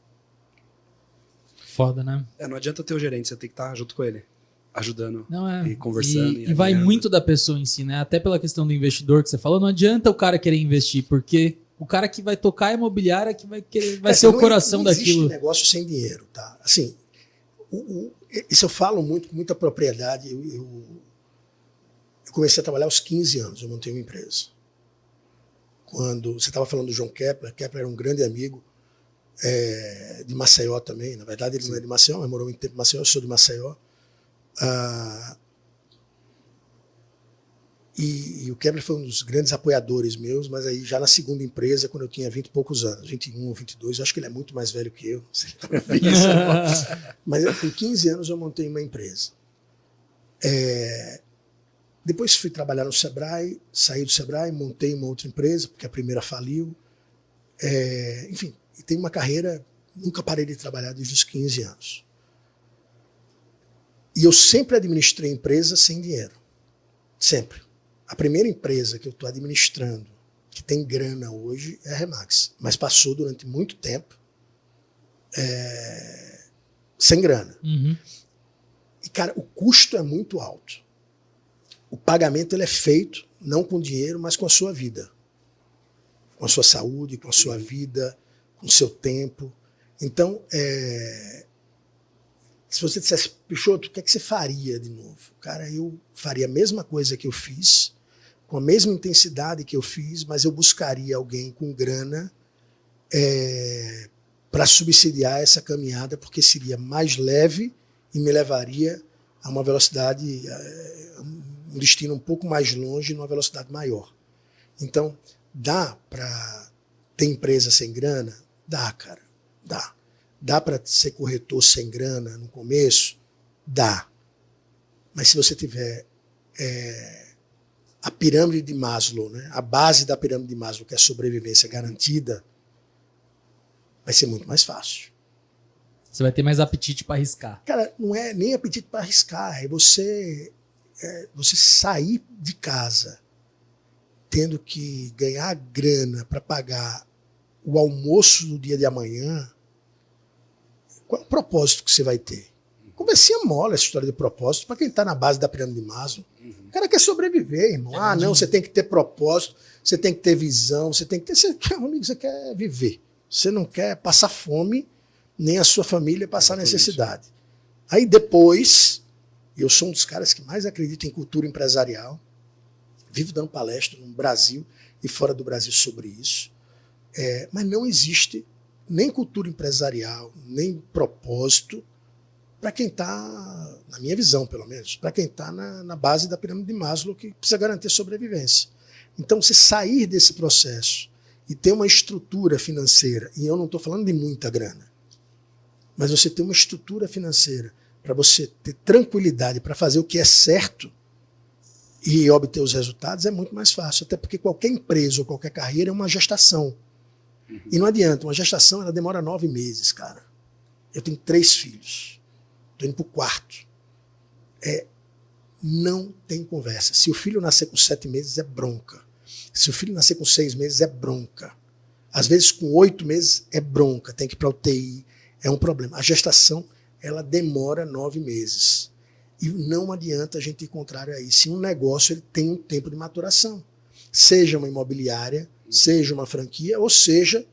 Foda, né? Não adianta ter o gerente, você tem que estar junto com ele, ajudando e conversando. E vai muito da pessoa em si, né? Até pela questão do investidor que você falou, não adianta o cara querer investir, porque o cara que vai tocar a imobiliária que vai ser o coração daquilo. Não existe negócio sem dinheiro, tá? Assim, isso eu falo muito, com muita propriedade. Eu comecei a trabalhar aos 15 anos, eu montei uma empresa. Quando você estava falando do João Kepler era um grande amigo, de Maceió também. Na verdade, ele não é de Maceió, mas morou muito tempo em Maceió, eu sou de Maceió. E o Kepler foi um dos grandes apoiadores meus, mas aí já na segunda empresa, quando eu tinha 20 e poucos anos, 21, 22, eu acho que ele é muito mais velho que eu. Mas com 15 anos eu montei uma empresa. Depois fui trabalhar no Sebrae, saí do Sebrae, montei uma outra empresa, porque a primeira faliu. Enfim, e tenho uma carreira, nunca parei de trabalhar desde os 15 anos. E eu sempre administrei empresas sem dinheiro. Sempre. A primeira empresa que eu estou administrando, que tem grana hoje, é a Remax. Mas passou durante muito tempo sem grana. Uhum. E, cara, o custo é muito alto. O pagamento ele é feito não com dinheiro, mas com a sua vida. Com a sua saúde, com a sua vida, com o seu tempo. Então, se você dissesse, Peixoto, o que é que você faria de novo? Cara, eu faria a mesma coisa que eu fiz, com a mesma intensidade que eu fiz, mas eu buscaria alguém com grana para subsidiar essa caminhada, porque seria mais leve e me levaria a uma velocidade, um destino um pouco mais longe, numa velocidade maior. Então, dá para ter empresa sem grana? Dá, cara, dá. Dá para ser corretor sem grana no começo? Dá. Mas se você tiver a pirâmide de Maslow, né, a base da pirâmide de Maslow, que é a sobrevivência garantida, vai ser muito mais fácil. Você vai ter mais apetite para arriscar. Cara, não é nem apetite para arriscar, é você sair de casa tendo que ganhar grana para pagar o almoço do dia de amanhã. Qual é o propósito que você vai ter? Conversinha mole essa história de propósito para quem está na base da pirâmide de Maslow. O cara quer sobreviver, irmão. Não, você tem que ter propósito, você tem que ter visão, você tem que ter... Você quer viver. Você não quer passar fome, nem a sua família passar necessidade. Aí depois, eu sou um dos caras que mais acredita em cultura empresarial, vivo dando palestra no Brasil e fora do Brasil sobre isso, mas não existe nem cultura empresarial, nem propósito para quem está, na minha visão pelo menos, para quem está na base da pirâmide de Maslow, que precisa garantir sobrevivência. Então, você sair desse processo e ter uma estrutura financeira, e eu não estou falando de muita grana, mas você ter uma estrutura financeira para você ter tranquilidade para fazer o que é certo e obter os resultados é muito mais fácil, até porque qualquer empresa ou qualquer carreira é uma gestação. E não adianta, uma gestação ela demora 9 meses, cara. Eu tenho 3 filhos, estou indo para o 4º. Não tem conversa. Se o filho nascer com 7 meses, é bronca. Se o filho nascer com 6 meses, é bronca. Às vezes, com 8 meses, é bronca. Tem que ir para a UTI, é um problema. A gestação, ela demora 9 meses. E não adianta a gente ir contrário a isso. Um negócio ele tem um tempo de maturação. Seja uma imobiliária, seja uma franquia, ou seja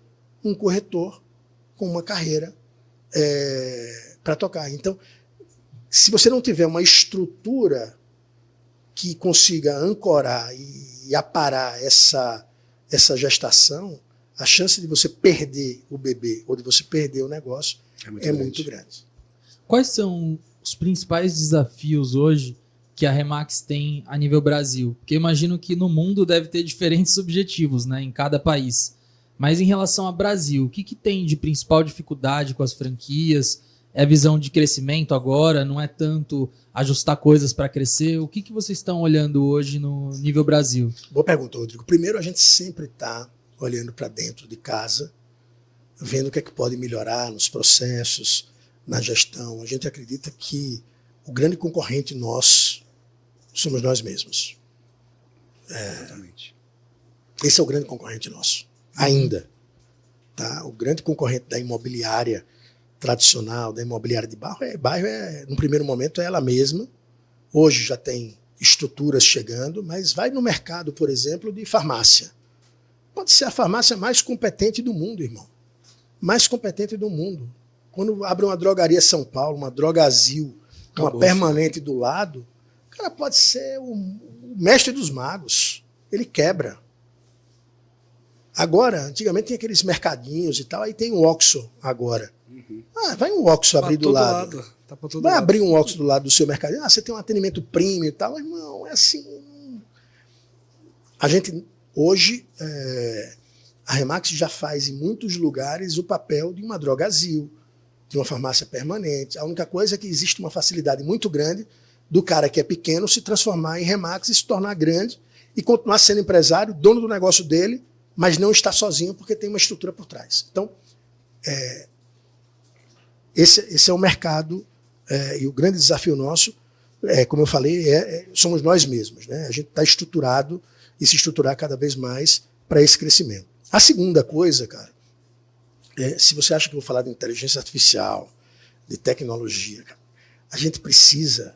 um corretor com uma carreira para tocar. Então, se você não tiver uma estrutura que consiga ancorar e aparar essa gestação, a chance de você perder o bebê ou de você perder o negócio é muito grande. Quais são os principais desafios hoje que a Remax tem a nível Brasil? Porque eu imagino que no mundo deve ter diferentes objetivos, né, em cada país. Mas em relação ao Brasil, o que tem de principal dificuldade com as franquias? É a visão de crescimento agora? Não é tanto ajustar coisas para crescer? O que vocês estão olhando hoje no nível Brasil? Boa pergunta, Rodrigo. Primeiro, a gente sempre está olhando para dentro de casa, vendo o que é que pode melhorar nos processos, na gestão. A gente acredita que o grande concorrente nosso somos nós mesmos. Exatamente. Esse é o grande concorrente nosso. Ainda. Tá? O grande concorrente da imobiliária tradicional, da imobiliária de bairro, no primeiro momento, é ela mesma. Hoje já tem estruturas chegando, mas vai no mercado, por exemplo, de farmácia. Pode ser a farmácia mais competente do mundo, irmão. Mais competente do mundo. Quando abre uma drogaria São Paulo, uma Drogazil, uma permanente do lado, o cara pode ser o mestre dos magos. Ele quebra. Agora, antigamente tinha aqueles mercadinhos e tal, aí tem o Oxxo agora. Vai um Oxxo abrir do lado. Tá pra todo Vai lado. abrir um Oxxo do lado do seu mercadinho. Você tem um atendimento premium e tal. Irmão, é assim. A gente, hoje, a Remax já faz em muitos lugares o papel de uma Drogazil, de uma farmácia permanente. A única coisa é que existe uma facilidade muito grande do cara que é pequeno se transformar em Remax e se tornar grande e continuar sendo empresário, dono do negócio dele, mas não está sozinho porque tem uma estrutura por trás. Então, esse é o mercado e o grande desafio nosso, como eu falei, somos nós mesmos. Né? A gente está estruturado e se estruturar cada vez mais para esse crescimento. A segunda coisa, cara, se você acha que eu vou falar de inteligência artificial, de tecnologia, cara, a gente precisa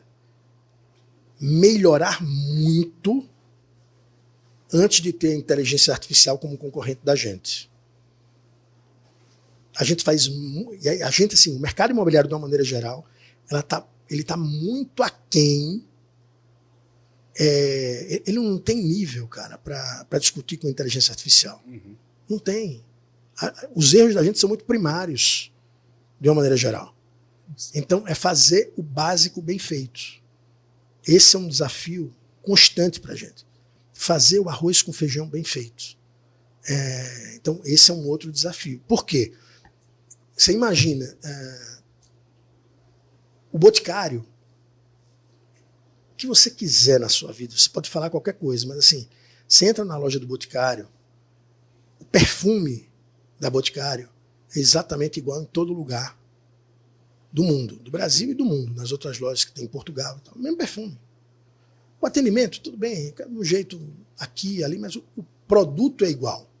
melhorar muito antes de ter a inteligência artificial como concorrente da gente. A gente faz... A gente, assim, o mercado imobiliário, de uma maneira geral, ele está muito aquém. Ele não tem nível, cara, para discutir com inteligência artificial. Uhum. Não tem. Os erros da gente são muito primários, de uma maneira geral. Então, é fazer o básico bem feito. Esse é um desafio constante para a gente. Fazer o arroz com feijão bem feito. Então, esse é um outro desafio. Por quê? Você imagina, o Boticário, o que você quiser na sua vida, você pode falar qualquer coisa, mas assim, você entra na loja do Boticário, o perfume da Boticário é exatamente igual em todo lugar do mundo, do Brasil e do mundo, nas outras lojas que tem em Portugal, então, mesmo perfume. O atendimento, tudo bem, de um jeito aqui, ali, mas o produto é igual.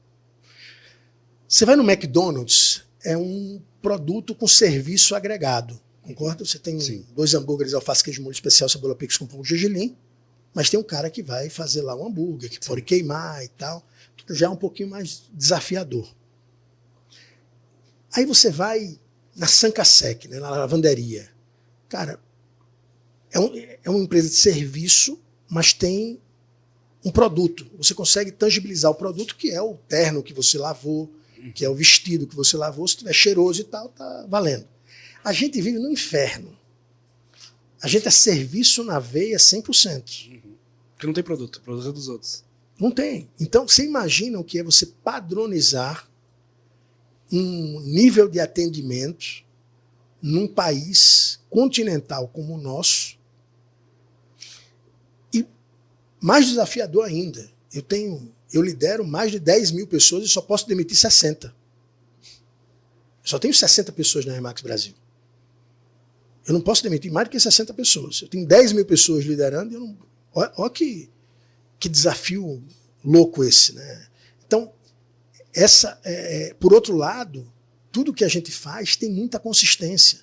Você vai no McDonald's, é um produto com serviço agregado, concorda? Você tem 2 hambúrgueres, alface, queijo, molho especial, cebola pix com pão de gergelim, mas tem um cara que vai fazer lá um hambúrguer, que pode queimar e tal, já é um pouquinho mais desafiador. Aí você vai na Sancasec, né, na lavanderia. Cara, é uma empresa de serviço, mas tem um produto. Você consegue tangibilizar o produto, que é o terno que você lavou, que é o vestido que você lavou. Se estiver cheiroso e tal, tá valendo. A gente vive no inferno. A gente é serviço na veia 100%. Porque não tem produto, o produto é dos outros. Não tem. Então, você imagina o que é você padronizar um nível de atendimento num país continental como o nosso. E mais desafiador ainda, eu lidero mais de 10 mil pessoas e só posso demitir 60. Eu só tenho 60 pessoas na Remax Brasil. Eu não posso demitir mais do que 60 pessoas. Eu tenho 10 mil pessoas liderando e eu não... Olha que desafio louco esse, né? Então, por outro lado, tudo que a gente faz tem muita consistência.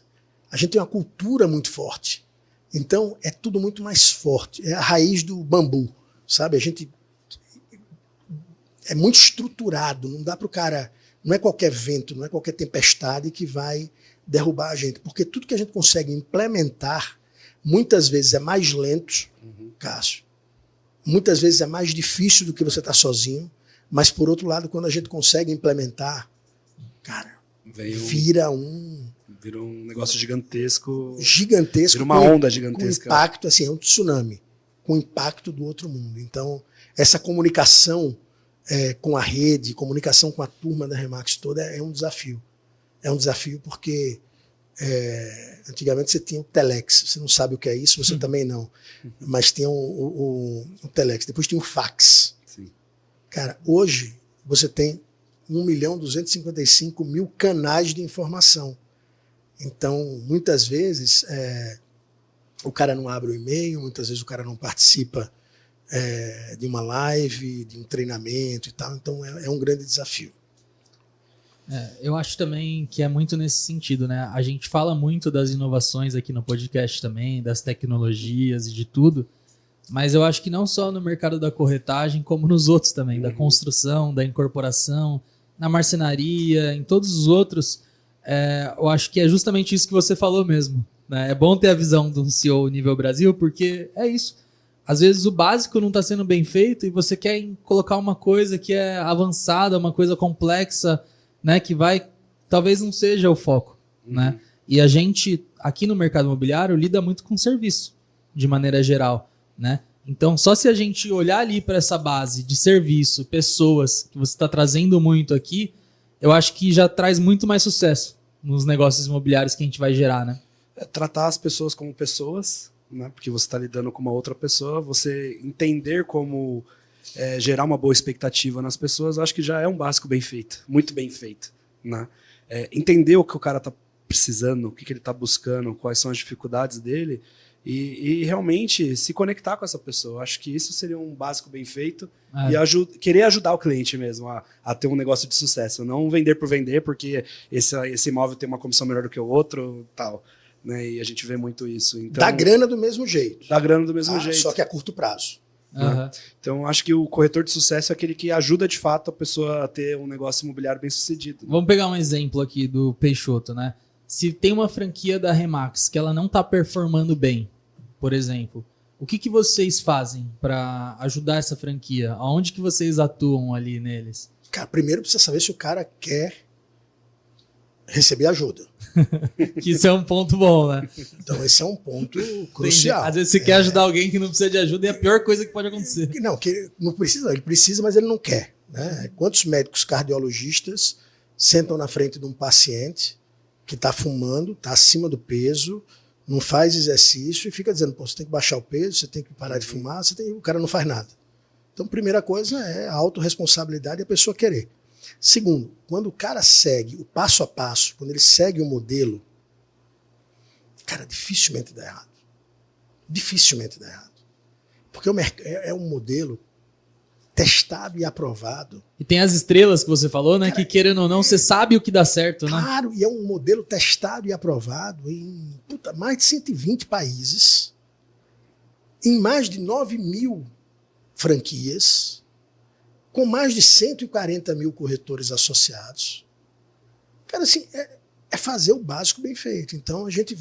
A gente tem uma cultura muito forte. Então, é tudo muito mais forte. É a raiz do bambu, sabe? A gente é muito estruturado. Não dá para o cara... Não é qualquer vento, não é qualquer tempestade que vai derrubar a gente. Porque tudo que a gente consegue implementar, muitas vezes é mais lento, Cássio. Muitas vezes é mais difícil do que você estar sozinho. Mas, por outro lado, quando a gente consegue implementar, cara, vira um negócio gigantesco. Gigantesco. Vira uma onda gigantesca. Com impacto, assim, é um tsunami. Com impacto do outro mundo. Então, essa comunicação com a rede, comunicação com a turma da Remax toda é um desafio. É um desafio porque antigamente você tinha o Telex. Você não sabe o que é isso, você também não. Mas tinha o Telex. Depois tinha o fax. Sim. Cara, hoje você tem 1.255.000 canais de informação. Então, muitas vezes, o cara não abre o e-mail, muitas vezes o cara não participa de uma live, de um treinamento e tal. Então, é um grande desafio. Eu acho também que é muito nesse sentido, né? A gente fala muito das inovações aqui no podcast também, das tecnologias e de tudo, mas eu acho que não só no mercado da corretagem, como nos outros também, da construção, da incorporação, na marcenaria, em todos os outros, eu acho que é justamente isso que você falou mesmo, né? É bom ter a visão de um CEO nível Brasil, porque é isso. Às vezes o básico não está sendo bem feito e você quer colocar uma coisa que é avançada, uma coisa complexa, né, que talvez não seja o foco, né? E a gente, aqui no mercado imobiliário, lida muito com serviço, de maneira geral, né? Então, só se a gente olhar ali para essa base de serviço, pessoas, que você está trazendo muito aqui, eu acho que já traz muito mais sucesso nos negócios imobiliários que a gente vai gerar, né? Tratar as pessoas como pessoas, né? Porque você está lidando com uma outra pessoa, você entender como gerar uma boa expectativa nas pessoas, eu acho que já é um básico bem feito, muito bem feito, né? Entender o que o cara está precisando, o que ele está buscando, quais são as dificuldades dele e realmente se conectar com essa pessoa. Eu acho que isso seria um básico bem feito e querer ajudar o cliente mesmo a ter um negócio de sucesso, não vender por vender, porque esse imóvel tem uma comissão melhor do que o outro, tal, né? E a gente vê muito isso. Então, dá grana do mesmo jeito. Dá grana do mesmo jeito. Só que a curto prazo. Né? Então, acho que o corretor de sucesso é aquele que ajuda de fato a pessoa a ter um negócio imobiliário bem sucedido. Vamos pegar um exemplo aqui do Peixoto, né? Se tem uma franquia da Remax que ela não está performando bem, por exemplo, o que vocês fazem para ajudar essa franquia? Aonde que vocês atuam ali neles? Cara, primeiro precisa saber se o cara quer receber ajuda. Que isso é um ponto bom, né? Então esse é um ponto crucial. Às vezes você quer ajudar alguém que não precisa de ajuda e é a pior coisa que pode acontecer. Não, que não precisa, ele precisa, mas ele não quer, né? Quantos médicos cardiologistas sentam na frente de um paciente que está fumando, está acima do peso, não faz exercício e fica dizendo, pô, você tem que baixar o peso, você tem que parar de fumar, o cara não faz nada. Então, primeira coisa é a autorresponsabilidade e a pessoa querer. Segundo, quando o cara segue o passo a passo, quando ele segue o modelo, cara, dificilmente dá errado. Dificilmente dá errado. Porque é um modelo testado e aprovado. E tem as estrelas que você falou, né? Cara, que querendo ou não, você sabe o que dá certo, né? Claro, e é um modelo testado e aprovado em mais de 120 países, em mais de 9 mil franquias, com mais de 140 mil corretores associados. Cara, assim, é fazer o básico bem feito. Então, a gente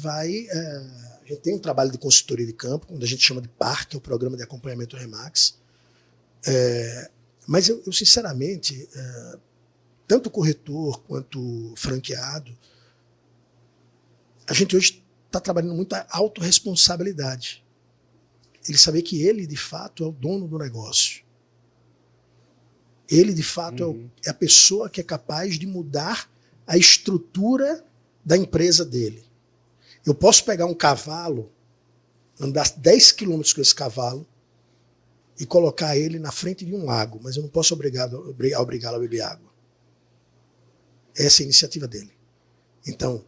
tem um trabalho de consultoria de campo, onde a gente chama de PAR, que é o Programa de Acompanhamento Remax. Mas eu sinceramente, tanto o corretor quanto o franqueado, a gente hoje está trabalhando muito a autorresponsabilidade. Ele saber que ele, de fato, é o dono do negócio. Ele, de fato, é a pessoa que é capaz de mudar a estrutura da empresa dele. Eu posso pegar um cavalo, andar 10 quilômetros com esse cavalo e colocar ele na frente de um lago, mas eu não posso obrigá-lo a beber água. Essa é a iniciativa dele. Então,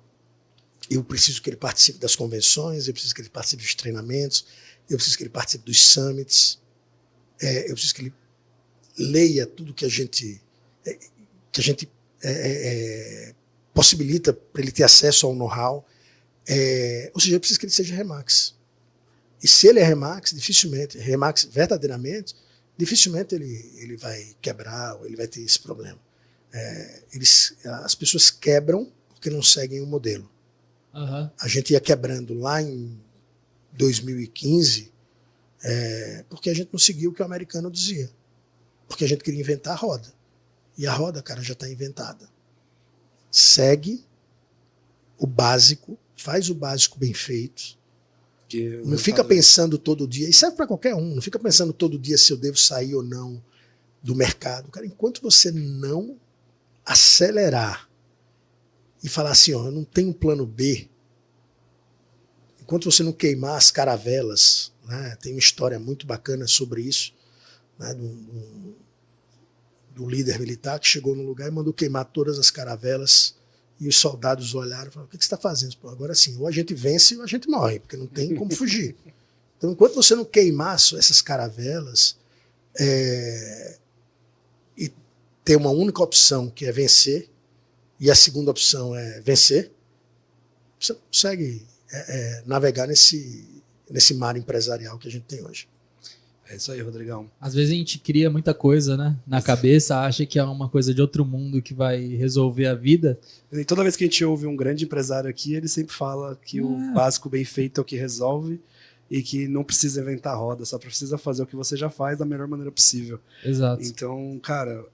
eu preciso que ele participe das convenções, eu preciso que ele participe dos treinamentos, eu preciso que ele participe dos summits, eu preciso que ele leia tudo que a gente possibilita para ele ter acesso ao know-how. Ou seja, eu preciso que ele seja Remax. E se ele é Remax, verdadeiramente, dificilmente ele vai quebrar ou ele vai ter esse problema. As pessoas quebram porque não seguem o modelo. Uhum. A gente ia quebrando lá em 2015 porque a gente não seguiu o que o americano dizia. Porque a gente queria inventar a roda. E a roda, cara, já está inventada. Segue o básico, faz o básico bem feito. Não fica pensando todo dia, e serve para qualquer um, não fica pensando todo dia se eu devo sair ou não do mercado. Cara, enquanto você não acelerar e falar assim, ó, eu não tenho plano B, enquanto você não queimar as caravelas, né, tem uma história muito bacana sobre isso, né, do líder militar que chegou no lugar e mandou queimar todas as caravelas. E os soldados olharam e falaram, o que você está fazendo? Pô, agora sim, ou a gente vence ou a gente morre, porque não tem como fugir. Então, enquanto você não queimar essas caravelas e ter uma única opção, que é vencer, e a segunda opção é vencer, você não consegue navegar nesse mar empresarial que a gente tem hoje. É isso aí, Rodrigão. Às vezes a gente cria muita coisa, né, na cabeça, acha que é uma coisa de outro mundo que vai resolver a vida. E toda vez que a gente ouve um grande empresário aqui, ele sempre fala que o básico bem feito é o que resolve e que não precisa inventar roda, só precisa fazer o que você já faz da melhor maneira possível. Exato. Então, cara,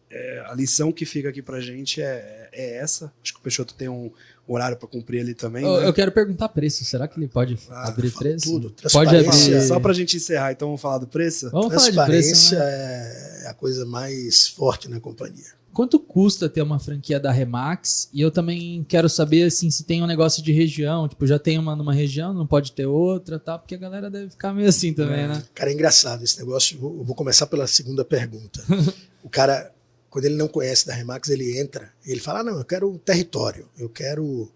a lição que fica aqui pra gente é essa. Acho que o Peixoto tem um horário para cumprir ali também. Eu quero perguntar preço. Será que ele pode abrir preço? Tudo. Pode abrir. Só pra gente encerrar, então vamos falar do preço? Vamos falar de preço, né? É a coisa mais forte na companhia. Quanto custa ter uma franquia da Remax? E eu também quero saber assim, se tem um negócio de região, tipo, já tem uma numa região, não pode ter outra, tá? Porque a galera deve ficar meio assim também, né? Cara, é engraçado esse negócio. Eu vou começar pela segunda pergunta. O cara, quando ele não conhece da Remax, ele entra e ele fala, não, eu quero território, eu quero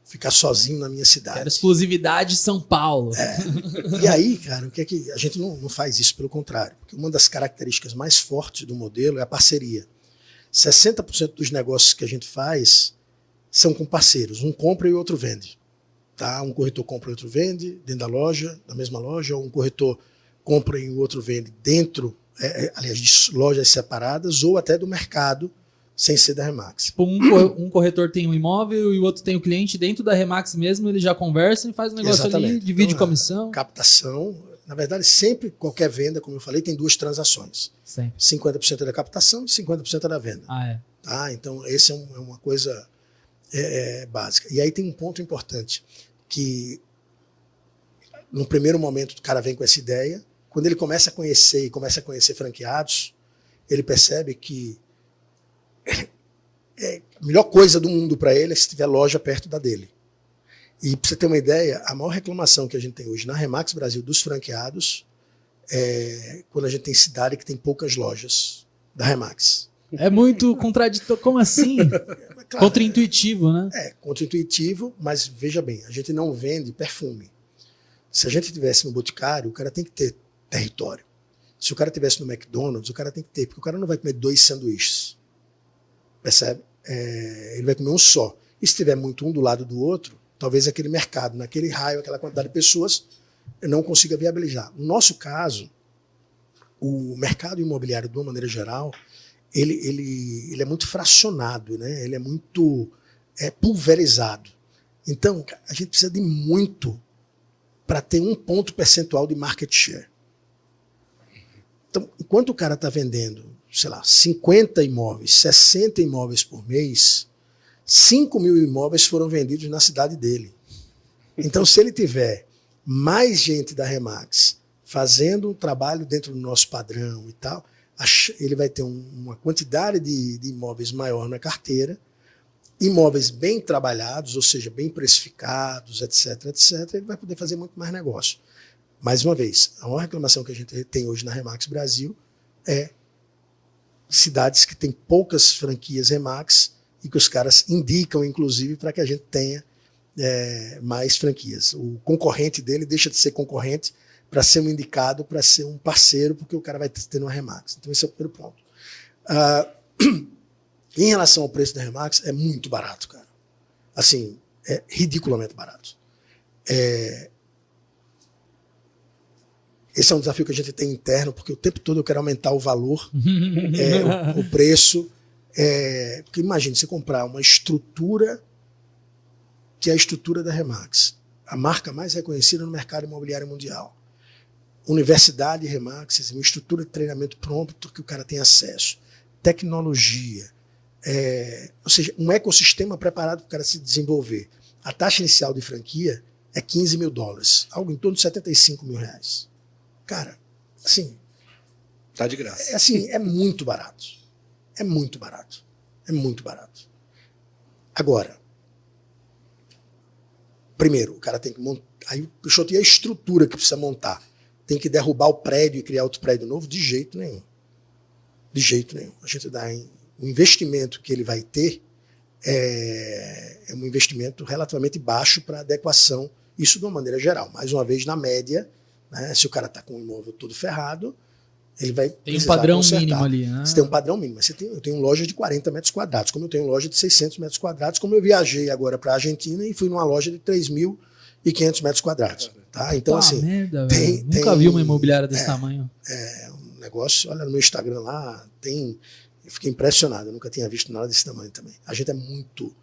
ficar sozinho na minha cidade. Quero exclusividade São Paulo. E aí, cara, o que é que a gente não faz isso, pelo contrário. Porque uma das características mais fortes do modelo é a parceria. 60% dos negócios que a gente faz são com parceiros. Um compra e o outro vende. Tá? Um corretor compra e o outro vende dentro da loja, da mesma loja, ou um corretor compra e o outro vende dentro, aliás, de lojas separadas, ou até do mercado, sem ser da Remax. Tipo, um corretor tem um imóvel e o outro tem o cliente dentro da Remax mesmo, eles já conversam e faz o negócio ali, divide então, comissão. Captação. Na verdade, sempre, qualquer venda, como eu falei, tem duas transações. Sim. 50% é da captação e 50% é da venda. Tá? Então, esse é uma coisa básica. E aí tem um ponto importante, que no primeiro momento o cara vem com essa ideia, quando ele começa a conhecer franqueados, ele percebe que a melhor coisa do mundo para ele é se tiver loja perto da dele. E para você ter uma ideia, a maior reclamação que a gente tem hoje na Remax Brasil dos franqueados é quando a gente tem cidade que tem poucas lojas da Remax. É muito contraditório. Como assim? Claro, contra-intuitivo, né? Contra-intuitivo, mas veja bem, a gente não vende perfume. Se a gente tivesse no Boticário, o cara tem que ter território. Se o cara tivesse no McDonald's, o cara tem que ter, porque o cara não vai comer 2 sanduíches. Percebe? Ele vai comer um só. E se tiver muito um do lado do outro, talvez aquele mercado, naquele raio, aquela quantidade de pessoas, não consiga viabilizar. No nosso caso, o mercado imobiliário, de uma maneira geral, ele é muito fracionado, né? Ele é muito pulverizado. Então, a gente precisa de muito para ter um ponto percentual de market share. Então, enquanto o cara está vendendo, sei lá, 50 imóveis, 60 imóveis por mês, 5 mil imóveis foram vendidos na cidade dele. Então, se ele tiver mais gente da Remax fazendo um trabalho dentro do nosso padrão e tal, ele vai ter uma quantidade de imóveis maior na carteira, imóveis bem trabalhados, ou seja, bem precificados, etc, etc, ele vai poder fazer muito mais negócio. Mais uma vez, a maior reclamação que a gente tem hoje na Remax Brasil é cidades que têm poucas franquias Remax e que os caras indicam, inclusive, para que a gente tenha mais franquias. O concorrente dele deixa de ser concorrente para ser um indicado, para ser um parceiro, porque o cara vai ter uma Remax. Então, esse é o primeiro ponto. Em relação ao preço da Remax, é muito barato, cara. Assim, é ridiculamente barato. Esse é um desafio que a gente tem interno, porque o tempo todo eu quero aumentar o valor, o preço. Porque imagine, você comprar uma estrutura que é a estrutura da Remax, a marca mais reconhecida no mercado imobiliário mundial. Universidade Remax, uma estrutura de treinamento pronto que o cara tem acesso. Tecnologia. Ou seja, um ecossistema preparado para o cara se desenvolver. A taxa inicial de franquia é $15 mil, algo em torno de R$75 mil. Cara, assim... Tá de graça. É muito barato. É muito barato. É muito barato. Agora, primeiro, o cara tem que montar... Aí o Peixoto, e a estrutura que precisa montar? Tem que derrubar o prédio e criar outro prédio novo? De jeito nenhum. De jeito nenhum. A gente dá o investimento que ele vai ter é um investimento relativamente baixo para adequação, isso de uma maneira geral. Mais uma vez, na média, né, se o cara está com o imóvel todo ferrado, ele vai tem um padrão consertar. Mínimo ali, né? Você tem um padrão mínimo. Eu tenho loja de 40 metros quadrados, como eu tenho loja de 600 metros quadrados, como eu viajei agora para a Argentina e fui numa loja de 3.500 metros quadrados. Tá? Então, assim... Merda, nunca vi uma imobiliária desse tamanho. É um negócio... Olha no meu Instagram lá, tem... Eu fiquei impressionado, eu nunca tinha visto nada desse tamanho também. A gente é muito,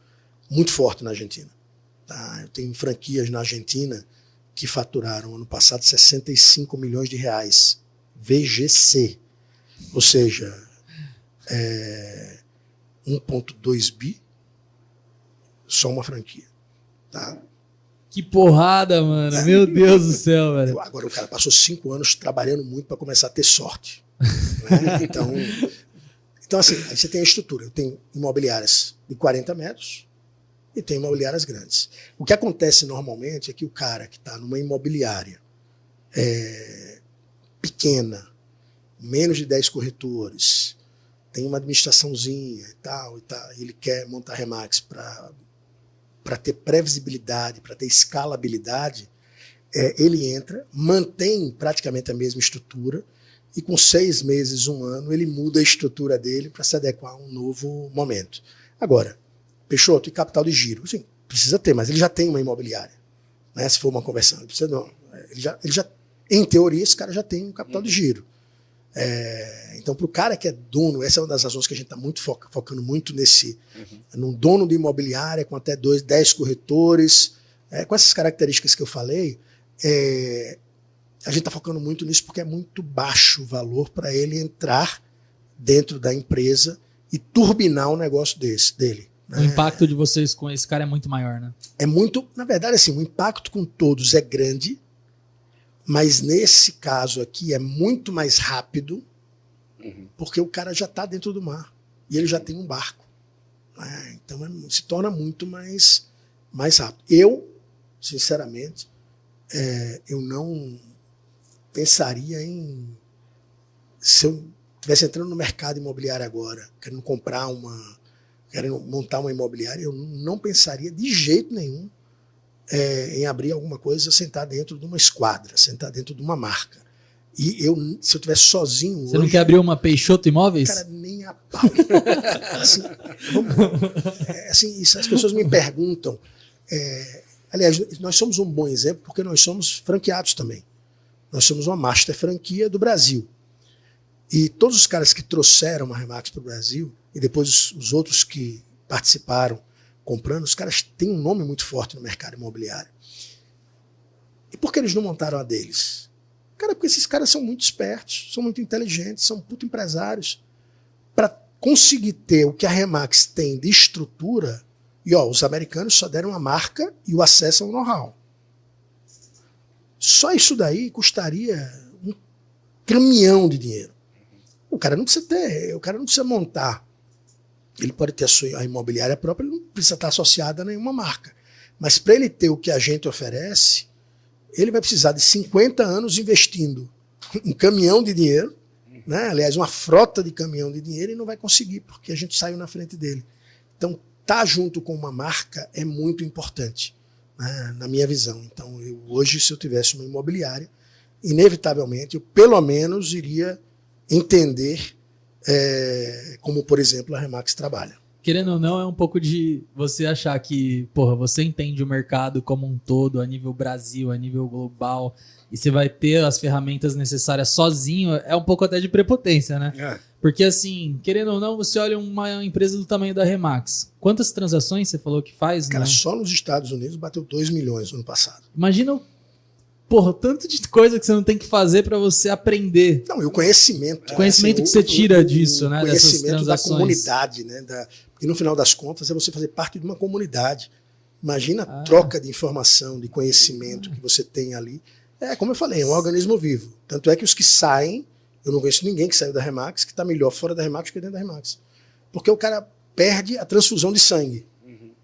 muito forte na Argentina. Tá? Eu tenho franquias na Argentina que faturaram ano passado 65 milhões de reais. VGC. Ou seja, 1,2 bi, só uma franquia. Tá? Que porrada, mano. Meu Deus do céu, velho. Agora o cara passou 5 anos trabalhando muito para começar a ter sorte. Né? Então, assim, aí você tem a estrutura. Eu tenho imobiliárias de 40 metros e tenho imobiliárias grandes. O que acontece normalmente é que o cara que está numa imobiliária pequena, menos de 10 corretores, tem uma administraçãozinha e tal, e ele quer montar Remax para ter previsibilidade, para ter escalabilidade, ele entra, mantém praticamente a mesma estrutura, e com 6 meses, 1 ano, ele muda a estrutura dele para se adequar a um novo momento. Agora, Peixoto, e capital de giro? Sim, precisa ter, mas ele já tem uma imobiliária. Né? Se for uma conversão, ele precisa não. Ele já, em teoria, esse cara já tem um capital de giro. Então, para o cara que é dono, essa é uma das razões que a gente está muito focando muito num dono de imobiliária com até 10 corretores, com essas características que eu falei, a gente está focando muito nisso porque é muito baixo o valor para ele entrar dentro da empresa e turbinar o negócio dele. Né? O impacto de vocês com esse cara é muito maior, né? É muito, na verdade, assim, o impacto com todos é grande, mas nesse caso aqui é muito mais rápido, porque o cara já está dentro do mar e ele já tem um barco. Né? Então se torna muito mais rápido. Eu, sinceramente, eu não pensaria em... Se eu estivesse entrando no mercado imobiliário agora, querendo montar uma imobiliária, eu não pensaria de jeito nenhum em abrir alguma coisa, sentar dentro de uma esquadra, sentar dentro de uma marca. E se eu estivesse sozinho... Você hoje, não quer abrir uma Peixoto Imóveis? Cara, nem a pau. Isso, as pessoas me perguntam. Aliás, nós somos um bom exemplo porque nós somos franqueados também. Nós somos uma master franquia do Brasil. E todos os caras que trouxeram a Remax para o Brasil, e depois os outros que participaram comprando, os caras têm um nome muito forte no mercado imobiliário. E por que eles não montaram a deles? Cara, porque esses caras são muito espertos, são muito inteligentes, são puto empresários. Para conseguir ter o que a Remax tem de estrutura, e os americanos só deram a marca e o acesso ao know-how. Só isso daí custaria um caminhão de dinheiro. O cara não precisa montar. Ele pode ter a imobiliária própria, ele não precisa estar associado a nenhuma marca. Mas para ele ter o que a gente oferece, ele vai precisar de 50 anos investindo um caminhão de dinheiro, né? Aliás, uma frota de caminhão de dinheiro, e não vai conseguir, porque a gente saiu na frente dele. Então, estar junto com uma marca é muito importante, né, na minha visão. Então, hoje, se eu tivesse uma imobiliária, inevitavelmente, eu pelo menos iria entender como, por exemplo, a Remax trabalha. Querendo ou não, é um pouco de você achar que, porra, você entende o mercado como um todo, a nível Brasil, a nível global, e você vai ter as ferramentas necessárias sozinho, é um pouco até de prepotência, né? É. Porque assim, querendo ou não, você olha uma empresa do tamanho da Remax. Quantas transações você falou que faz? Cara, né? só nos Estados Unidos bateu 2 milhões no ano passado. Imagina porra, o tanto de coisa que você não tem que fazer para você aprender. Não, e o conhecimento. O conhecimento que você tira disso, né? Dessas conhecimento da transações. comunidade, né? Porque no final das contas é você fazer parte de uma comunidade. Imagina a troca de informação, de conhecimento que você tem ali. Como eu falei, é um organismo vivo. Tanto é que os que saem, eu não conheço ninguém que saiu da Remax que está melhor fora da Remax que dentro da Remax. Porque o cara perde a transfusão de sangue.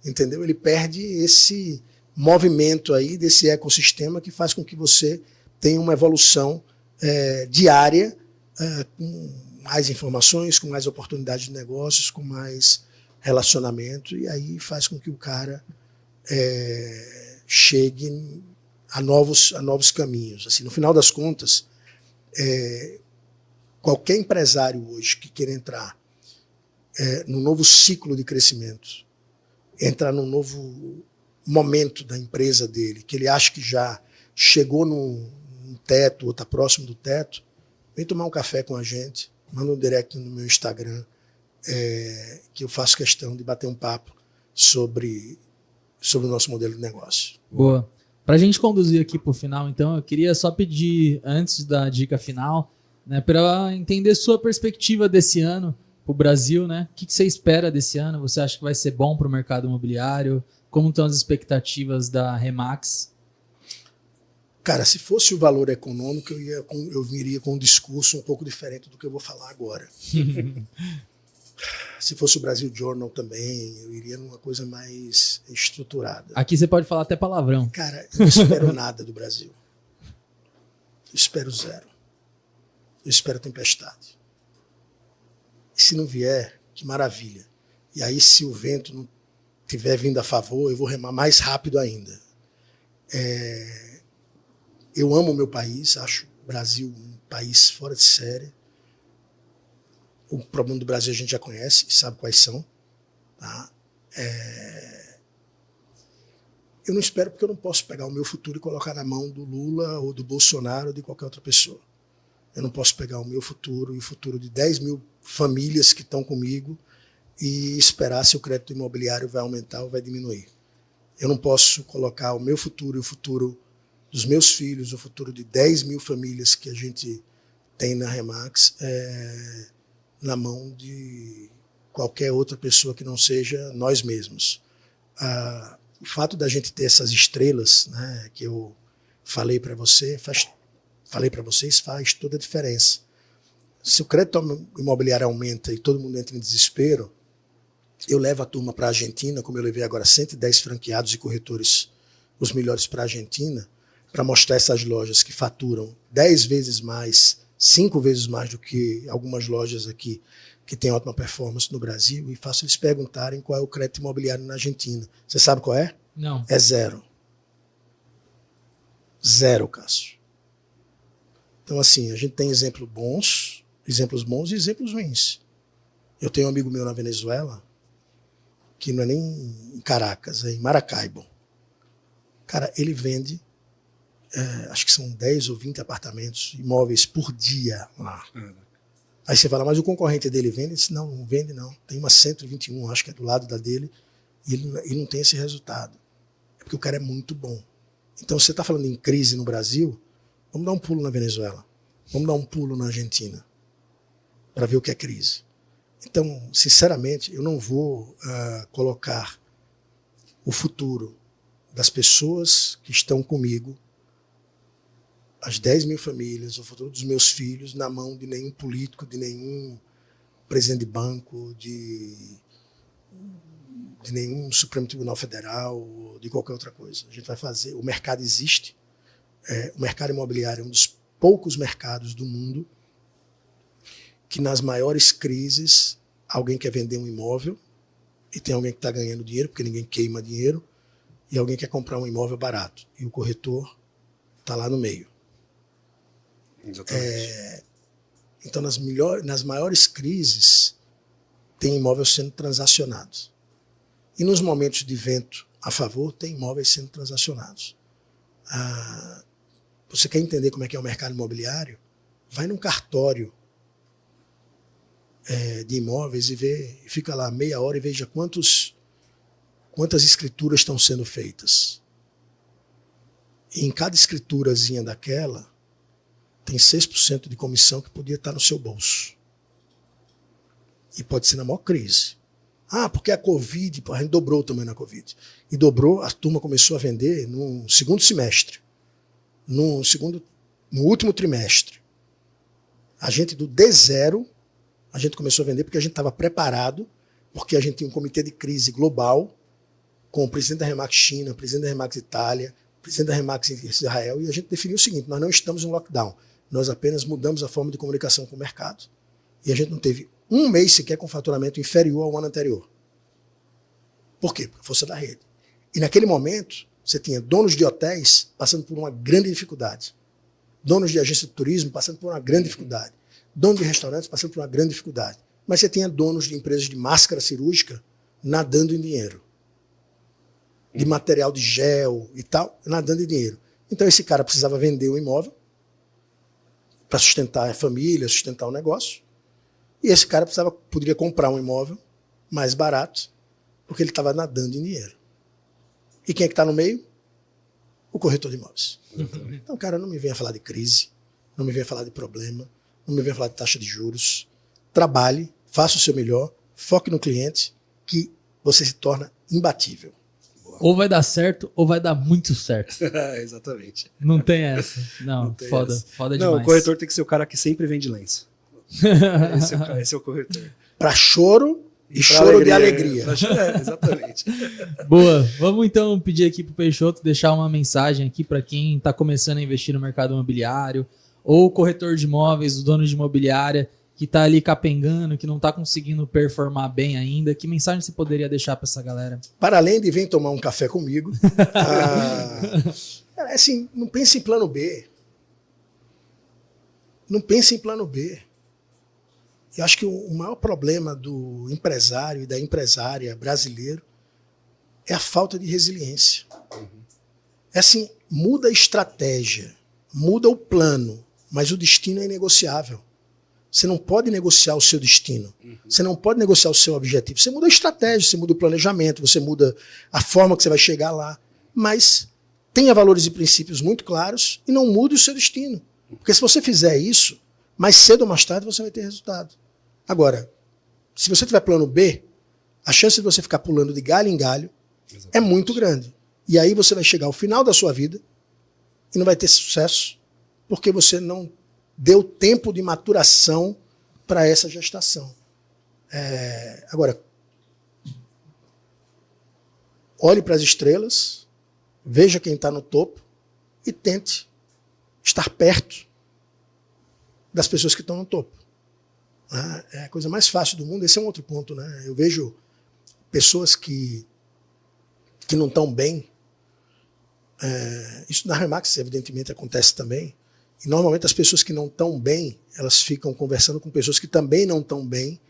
Entendeu? Ele perde esse movimento aí desse ecossistema que faz com que você tenha uma evolução diária, com mais informações, com mais oportunidades de negócios, com mais relacionamento, e aí faz com que o cara chegue a novos caminhos. Assim, no final das contas, qualquer empresário hoje que queira entrar num novo ciclo de crescimento, entrar num novo momento da empresa dele, que ele acha que já chegou num teto ou está próximo do teto, vem tomar um café com a gente, manda um direct no meu Instagram, que eu faço questão de bater um papo sobre o nosso modelo de negócio. Boa. Para a gente conduzir aqui para o final, então, eu queria só pedir, antes da dica final, né, para entender sua perspectiva desse ano para o Brasil, né? O que você espera desse ano? Você acha que vai ser bom para o mercado imobiliário? Como estão as expectativas da Remax? Cara, se fosse o valor econômico, eu viria com um discurso um pouco diferente do que eu vou falar agora. Se fosse o Brasil Journal também, eu iria numa coisa mais estruturada. Aqui você pode falar até palavrão. Cara, eu não espero nada do Brasil. Eu espero zero. Eu espero tempestade. E se não vier, que maravilha. E aí, se o vento não tiver vindo a favor, eu vou remar mais rápido ainda. Eu amo o meu país, acho o Brasil um país fora de série. O problema do Brasil a gente já conhece e sabe quais são. Tá? Eu não espero porque eu não posso pegar o meu futuro e colocar na mão do Lula ou do Bolsonaro ou de qualquer outra pessoa. Eu não posso pegar o meu futuro e o futuro de 10 mil famílias que estão comigo e esperar se o crédito imobiliário vai aumentar ou vai diminuir. Eu não posso colocar o meu futuro e o futuro dos meus filhos, o futuro de 10 mil famílias que a gente tem na Remax na mão de qualquer outra pessoa que não seja nós mesmos. O fato da gente ter essas estrelas, né, que eu falei para vocês, faz toda a diferença. Se o crédito imobiliário aumenta e todo mundo entra em desespero, eu levo a turma para a Argentina, como eu levei agora 110 franqueados e corretores, os melhores para a Argentina, para mostrar essas lojas que faturam 10 vezes mais, 5 vezes mais do que algumas lojas aqui que têm ótima performance no Brasil, e faço eles perguntarem qual é o crédito imobiliário na Argentina. Você sabe qual é? Não. É zero. Zero, Cássio. Então, assim, a gente tem exemplos bons e exemplos ruins. Eu tenho um amigo meu na Venezuela, que não é nem em Caracas, é em Maracaibo. Cara, ele vende, acho que são 10 ou 20 apartamentos, imóveis por dia lá. Aí você fala, mas o concorrente dele vende? Ele disse, não vende não. Tem uma 121, acho que é do lado da dele, e ele não tem esse resultado. É porque o cara é muito bom. Então, você está falando em crise no Brasil, vamos dar um pulo na Venezuela. Vamos dar um pulo na Argentina, para ver o que é crise. Então, sinceramente, eu não vou colocar o futuro das pessoas que estão comigo as 10 mil famílias, o futuro dos meus filhos na mão de nenhum político, de nenhum presidente de banco, de nenhum Supremo Tribunal Federal, de qualquer outra coisa. A gente vai fazer, o mercado existe, o mercado imobiliário é um dos poucos mercados do mundo que nas maiores crises alguém quer vender um imóvel e tem alguém que está ganhando dinheiro, porque ninguém queima dinheiro, e alguém quer comprar um imóvel barato. E o corretor está lá no meio. Então, nas maiores crises, tem imóveis sendo transacionados. E nos momentos de vento a favor, tem imóveis sendo transacionados. Você quer entender como é que é o mercado imobiliário? Vai num cartório de imóveis e fica lá meia hora e veja quantas escrituras estão sendo feitas. E em cada escriturazinha daquela, tem 6% de comissão que podia estar no seu bolso. E pode ser na maior crise. Porque a Covid, a gente dobrou também na Covid. E dobrou, a turma começou a vender no segundo semestre. No último trimestre. A gente do D0, a gente começou a vender porque a gente estava preparado, porque a gente tinha um comitê de crise global, com o presidente da Remax China, o presidente da Remax Itália, o presidente da Remax Israel, e a gente definiu o seguinte: nós não estamos em lockdown, nós apenas mudamos a forma de comunicação com o mercado. E a gente não teve um mês sequer com faturamento inferior ao ano anterior. Por quê? Por força da rede. E naquele momento, você tinha donos de hotéis passando por uma grande dificuldade, donos de agência de turismo passando por uma grande dificuldade, donos de restaurantes passando por uma grande dificuldade. Mas você tinha donos de empresas de máscara cirúrgica nadando em dinheiro, de material de gel e tal, nadando em dinheiro. Então esse cara precisava vender o imóvel para sustentar a família, sustentar o negócio. E esse cara poderia comprar um imóvel mais barato, porque ele estava nadando em dinheiro. E quem é que está no meio? O corretor de imóveis. Então, cara, não me venha falar de crise, não me venha falar de problema, não me venha falar de taxa de juros. Trabalhe, faça o seu melhor, foque no cliente, que você se torna imbatível. Ou vai dar certo, ou vai dar muito certo. Exatamente. Não tem essa. Não tem foda, essa. Foda demais. Não, o corretor tem que ser o cara que sempre vende lenço. Esse é o corretor. Para choro e choro de alegria. Exatamente. Boa. Vamos então pedir aqui pro Peixoto deixar uma mensagem aqui para quem está começando a investir no mercado imobiliário, ou o corretor de imóveis, o dono de imobiliária, que está ali capengando, que não está conseguindo performar bem ainda. Que mensagem você poderia deixar para essa galera? Para além de vir tomar um café comigo, assim, não pense em plano B. Não pense em plano B. Eu acho que o maior problema do empresário e da empresária brasileiro é a falta de resiliência. É assim, muda a estratégia, muda o plano, mas o destino é inegociável. Você não pode negociar o seu destino. Você não pode negociar o seu objetivo. Você muda a estratégia, você muda o planejamento, você muda a forma que você vai chegar lá. Mas tenha valores e princípios muito claros e não mude o seu destino. Porque se você fizer isso, mais cedo ou mais tarde você vai ter resultado. Agora, se você tiver plano B, a chance de você ficar pulando de galho em galho é muito grande. E aí você vai chegar ao final da sua vida e não vai ter sucesso porque você não deu tempo de maturação para essa gestação. Agora, olhe para as estrelas, veja quem está no topo e tente estar perto das pessoas que estão no topo. É a coisa mais fácil do mundo. Esse é um outro ponto, né? Eu vejo pessoas que não estão bem. Isso na Remax, evidentemente, acontece também. E normalmente as pessoas que não estão bem, elas ficam conversando com pessoas que também não estão bem.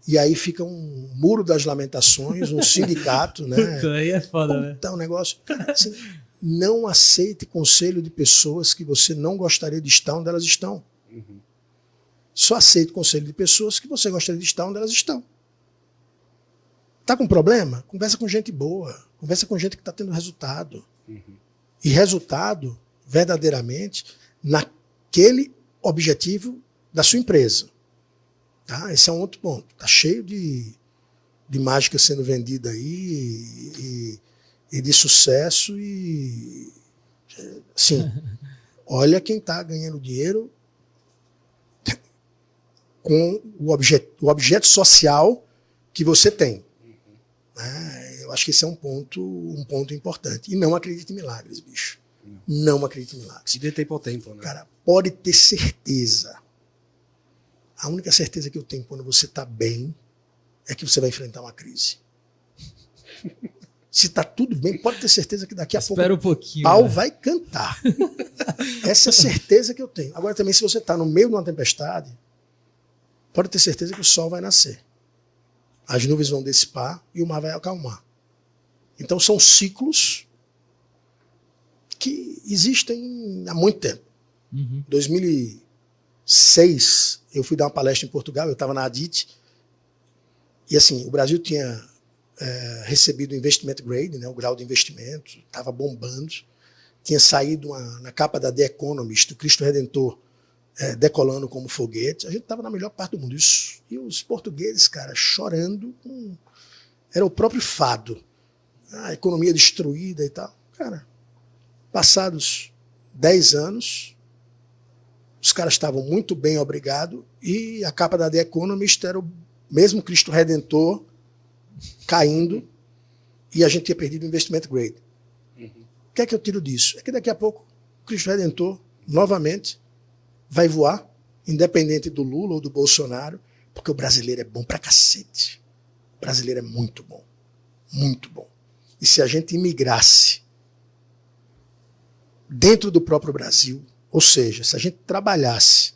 E aí fica um muro das lamentações, um sindicato, né? Isso aí é foda, né? Então, um negócio. Cara, assim, não aceite conselho de pessoas que você não gostaria de estar onde elas estão. Só aceite conselho de pessoas que você gostaria de estar onde elas estão. Tá com problema? Conversa com gente boa. Conversa com gente que está tendo resultado. E resultado, verdadeiramente, naquele objetivo da sua empresa. Tá? Esse é um outro ponto. Está cheio de mágica sendo vendida aí e de sucesso e assim, Olha quem está ganhando dinheiro com o objeto social que você tem. Eu acho que esse é um ponto importante. E não acredite em milagres, bicho. Não acredite em milagres. E dê tempo ao tempo, né? Cara, pode ter certeza. A única certeza que eu tenho quando você está bem é que você vai enfrentar uma crise. Se está tudo bem, pode ter certeza que daqui a pouco Espera um pouquinho, pau né? vai cantar. Essa é a certeza que eu tenho. Agora também, se você está no meio de uma tempestade, pode ter certeza que o sol vai nascer. As nuvens vão dissipar e o mar vai acalmar. Então são ciclos que existem há muito tempo. Em 2006, eu fui dar uma palestra em Portugal, eu estava na ADIT, e assim, o Brasil tinha recebido o investment grade, né, o grau de investimento, estava bombando, tinha saído na capa da The Economist, o Cristo Redentor decolando como foguete, a gente estava na melhor parte do mundo. Isso, e os portugueses, cara, chorando, era o próprio fado, a economia destruída e tal. Cara, passados 10 anos, os caras estavam muito bem, obrigado, e a capa da The Economist era o mesmo Cristo Redentor caindo, e a gente tinha perdido o investment grade. O que é que eu tiro disso? É que daqui a pouco o Cristo Redentor, novamente, vai voar, independente do Lula ou do Bolsonaro, porque o brasileiro é bom pra cacete. O brasileiro é muito bom. Muito bom. E se a gente imigrasse dentro do próprio Brasil, ou seja, se a gente trabalhasse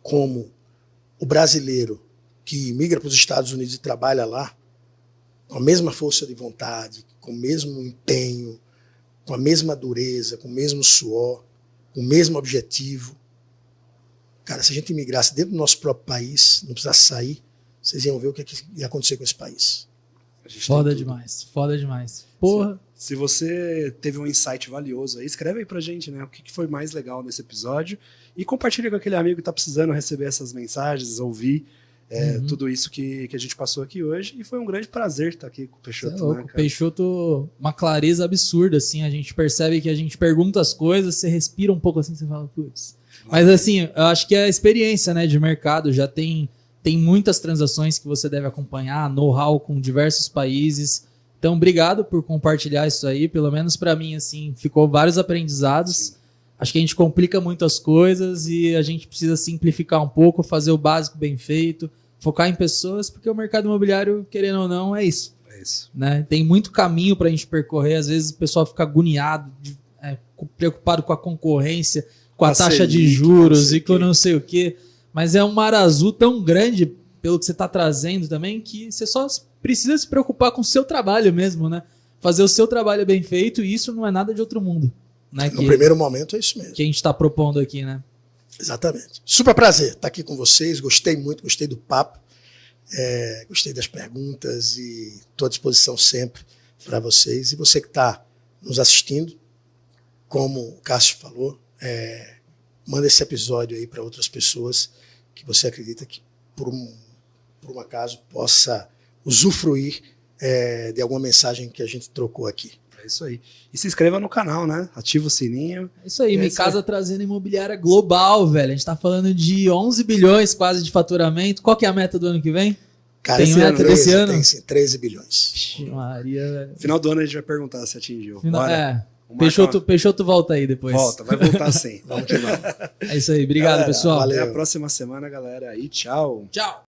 como o brasileiro que migra para os Estados Unidos e trabalha lá, com a mesma força de vontade, com o mesmo empenho, com a mesma dureza, com o mesmo suor, com o mesmo objetivo. Cara, se a gente imigrasse dentro do nosso próprio país, não precisasse sair, vocês iam ver o que ia acontecer com esse país. Foda demais, foda demais. Porra. Se você teve um insight valioso aí, escreve aí pra gente, né? O que foi mais legal nesse episódio e compartilha com aquele amigo que tá precisando receber essas mensagens, ouvir tudo isso que a gente passou aqui hoje. E foi um grande prazer estar aqui com o Peixoto. Né, o Peixoto, uma clareza absurda, assim. A gente percebe que a gente pergunta as coisas, você respira um pouco assim, você fala, putz. Mas assim, eu acho que é a experiência, né, de mercado. Já tem muitas transações que você deve acompanhar, know-how com diversos países. Então, obrigado por compartilhar isso aí. Pelo menos para mim, assim, ficou vários aprendizados. Sim. Acho que a gente complica muito as coisas e a gente precisa simplificar um pouco, fazer o básico bem feito, focar em pessoas, porque o mercado imobiliário, querendo ou não, é isso. É isso. Né? Tem muito caminho para a gente percorrer. Às vezes o pessoal fica agoniado, preocupado com a concorrência, com a taxa de juros e com não sei o quê. Mas é um mar azul tão grande, pelo que você está trazendo também, que você só precisa se preocupar com o seu trabalho mesmo, né? Fazer o seu trabalho bem feito, e isso não é nada de outro mundo. Né? No primeiro momento é isso mesmo. Que a gente está propondo aqui, né? Exatamente. Super prazer estar aqui com vocês. Gostei muito, gostei do papo. Gostei das perguntas e estou à disposição sempre para vocês. E você que está nos assistindo, como o Cássio falou, manda esse episódio aí para outras pessoas que você acredita que, por um acaso, possa usufruir de alguma mensagem que a gente trocou aqui. É isso aí. E se inscreva no canal, né? Ativa o sininho. É isso aí, minha casa trazendo imobiliária global, velho. A gente tá falando de 11 bilhões quase de faturamento. Qual que é a meta do ano que vem? Cara, tem meta desse ano? Tem sim, 13 bilhões. Vixe, Maria, velho. Final do ano a gente vai perguntar se atingiu. Peixoto volta aí depois. Vai voltar sim. Vamos que vamos. É isso aí, obrigado, galera, pessoal. Valeu. Até a próxima semana, galera. E tchau. Tchau.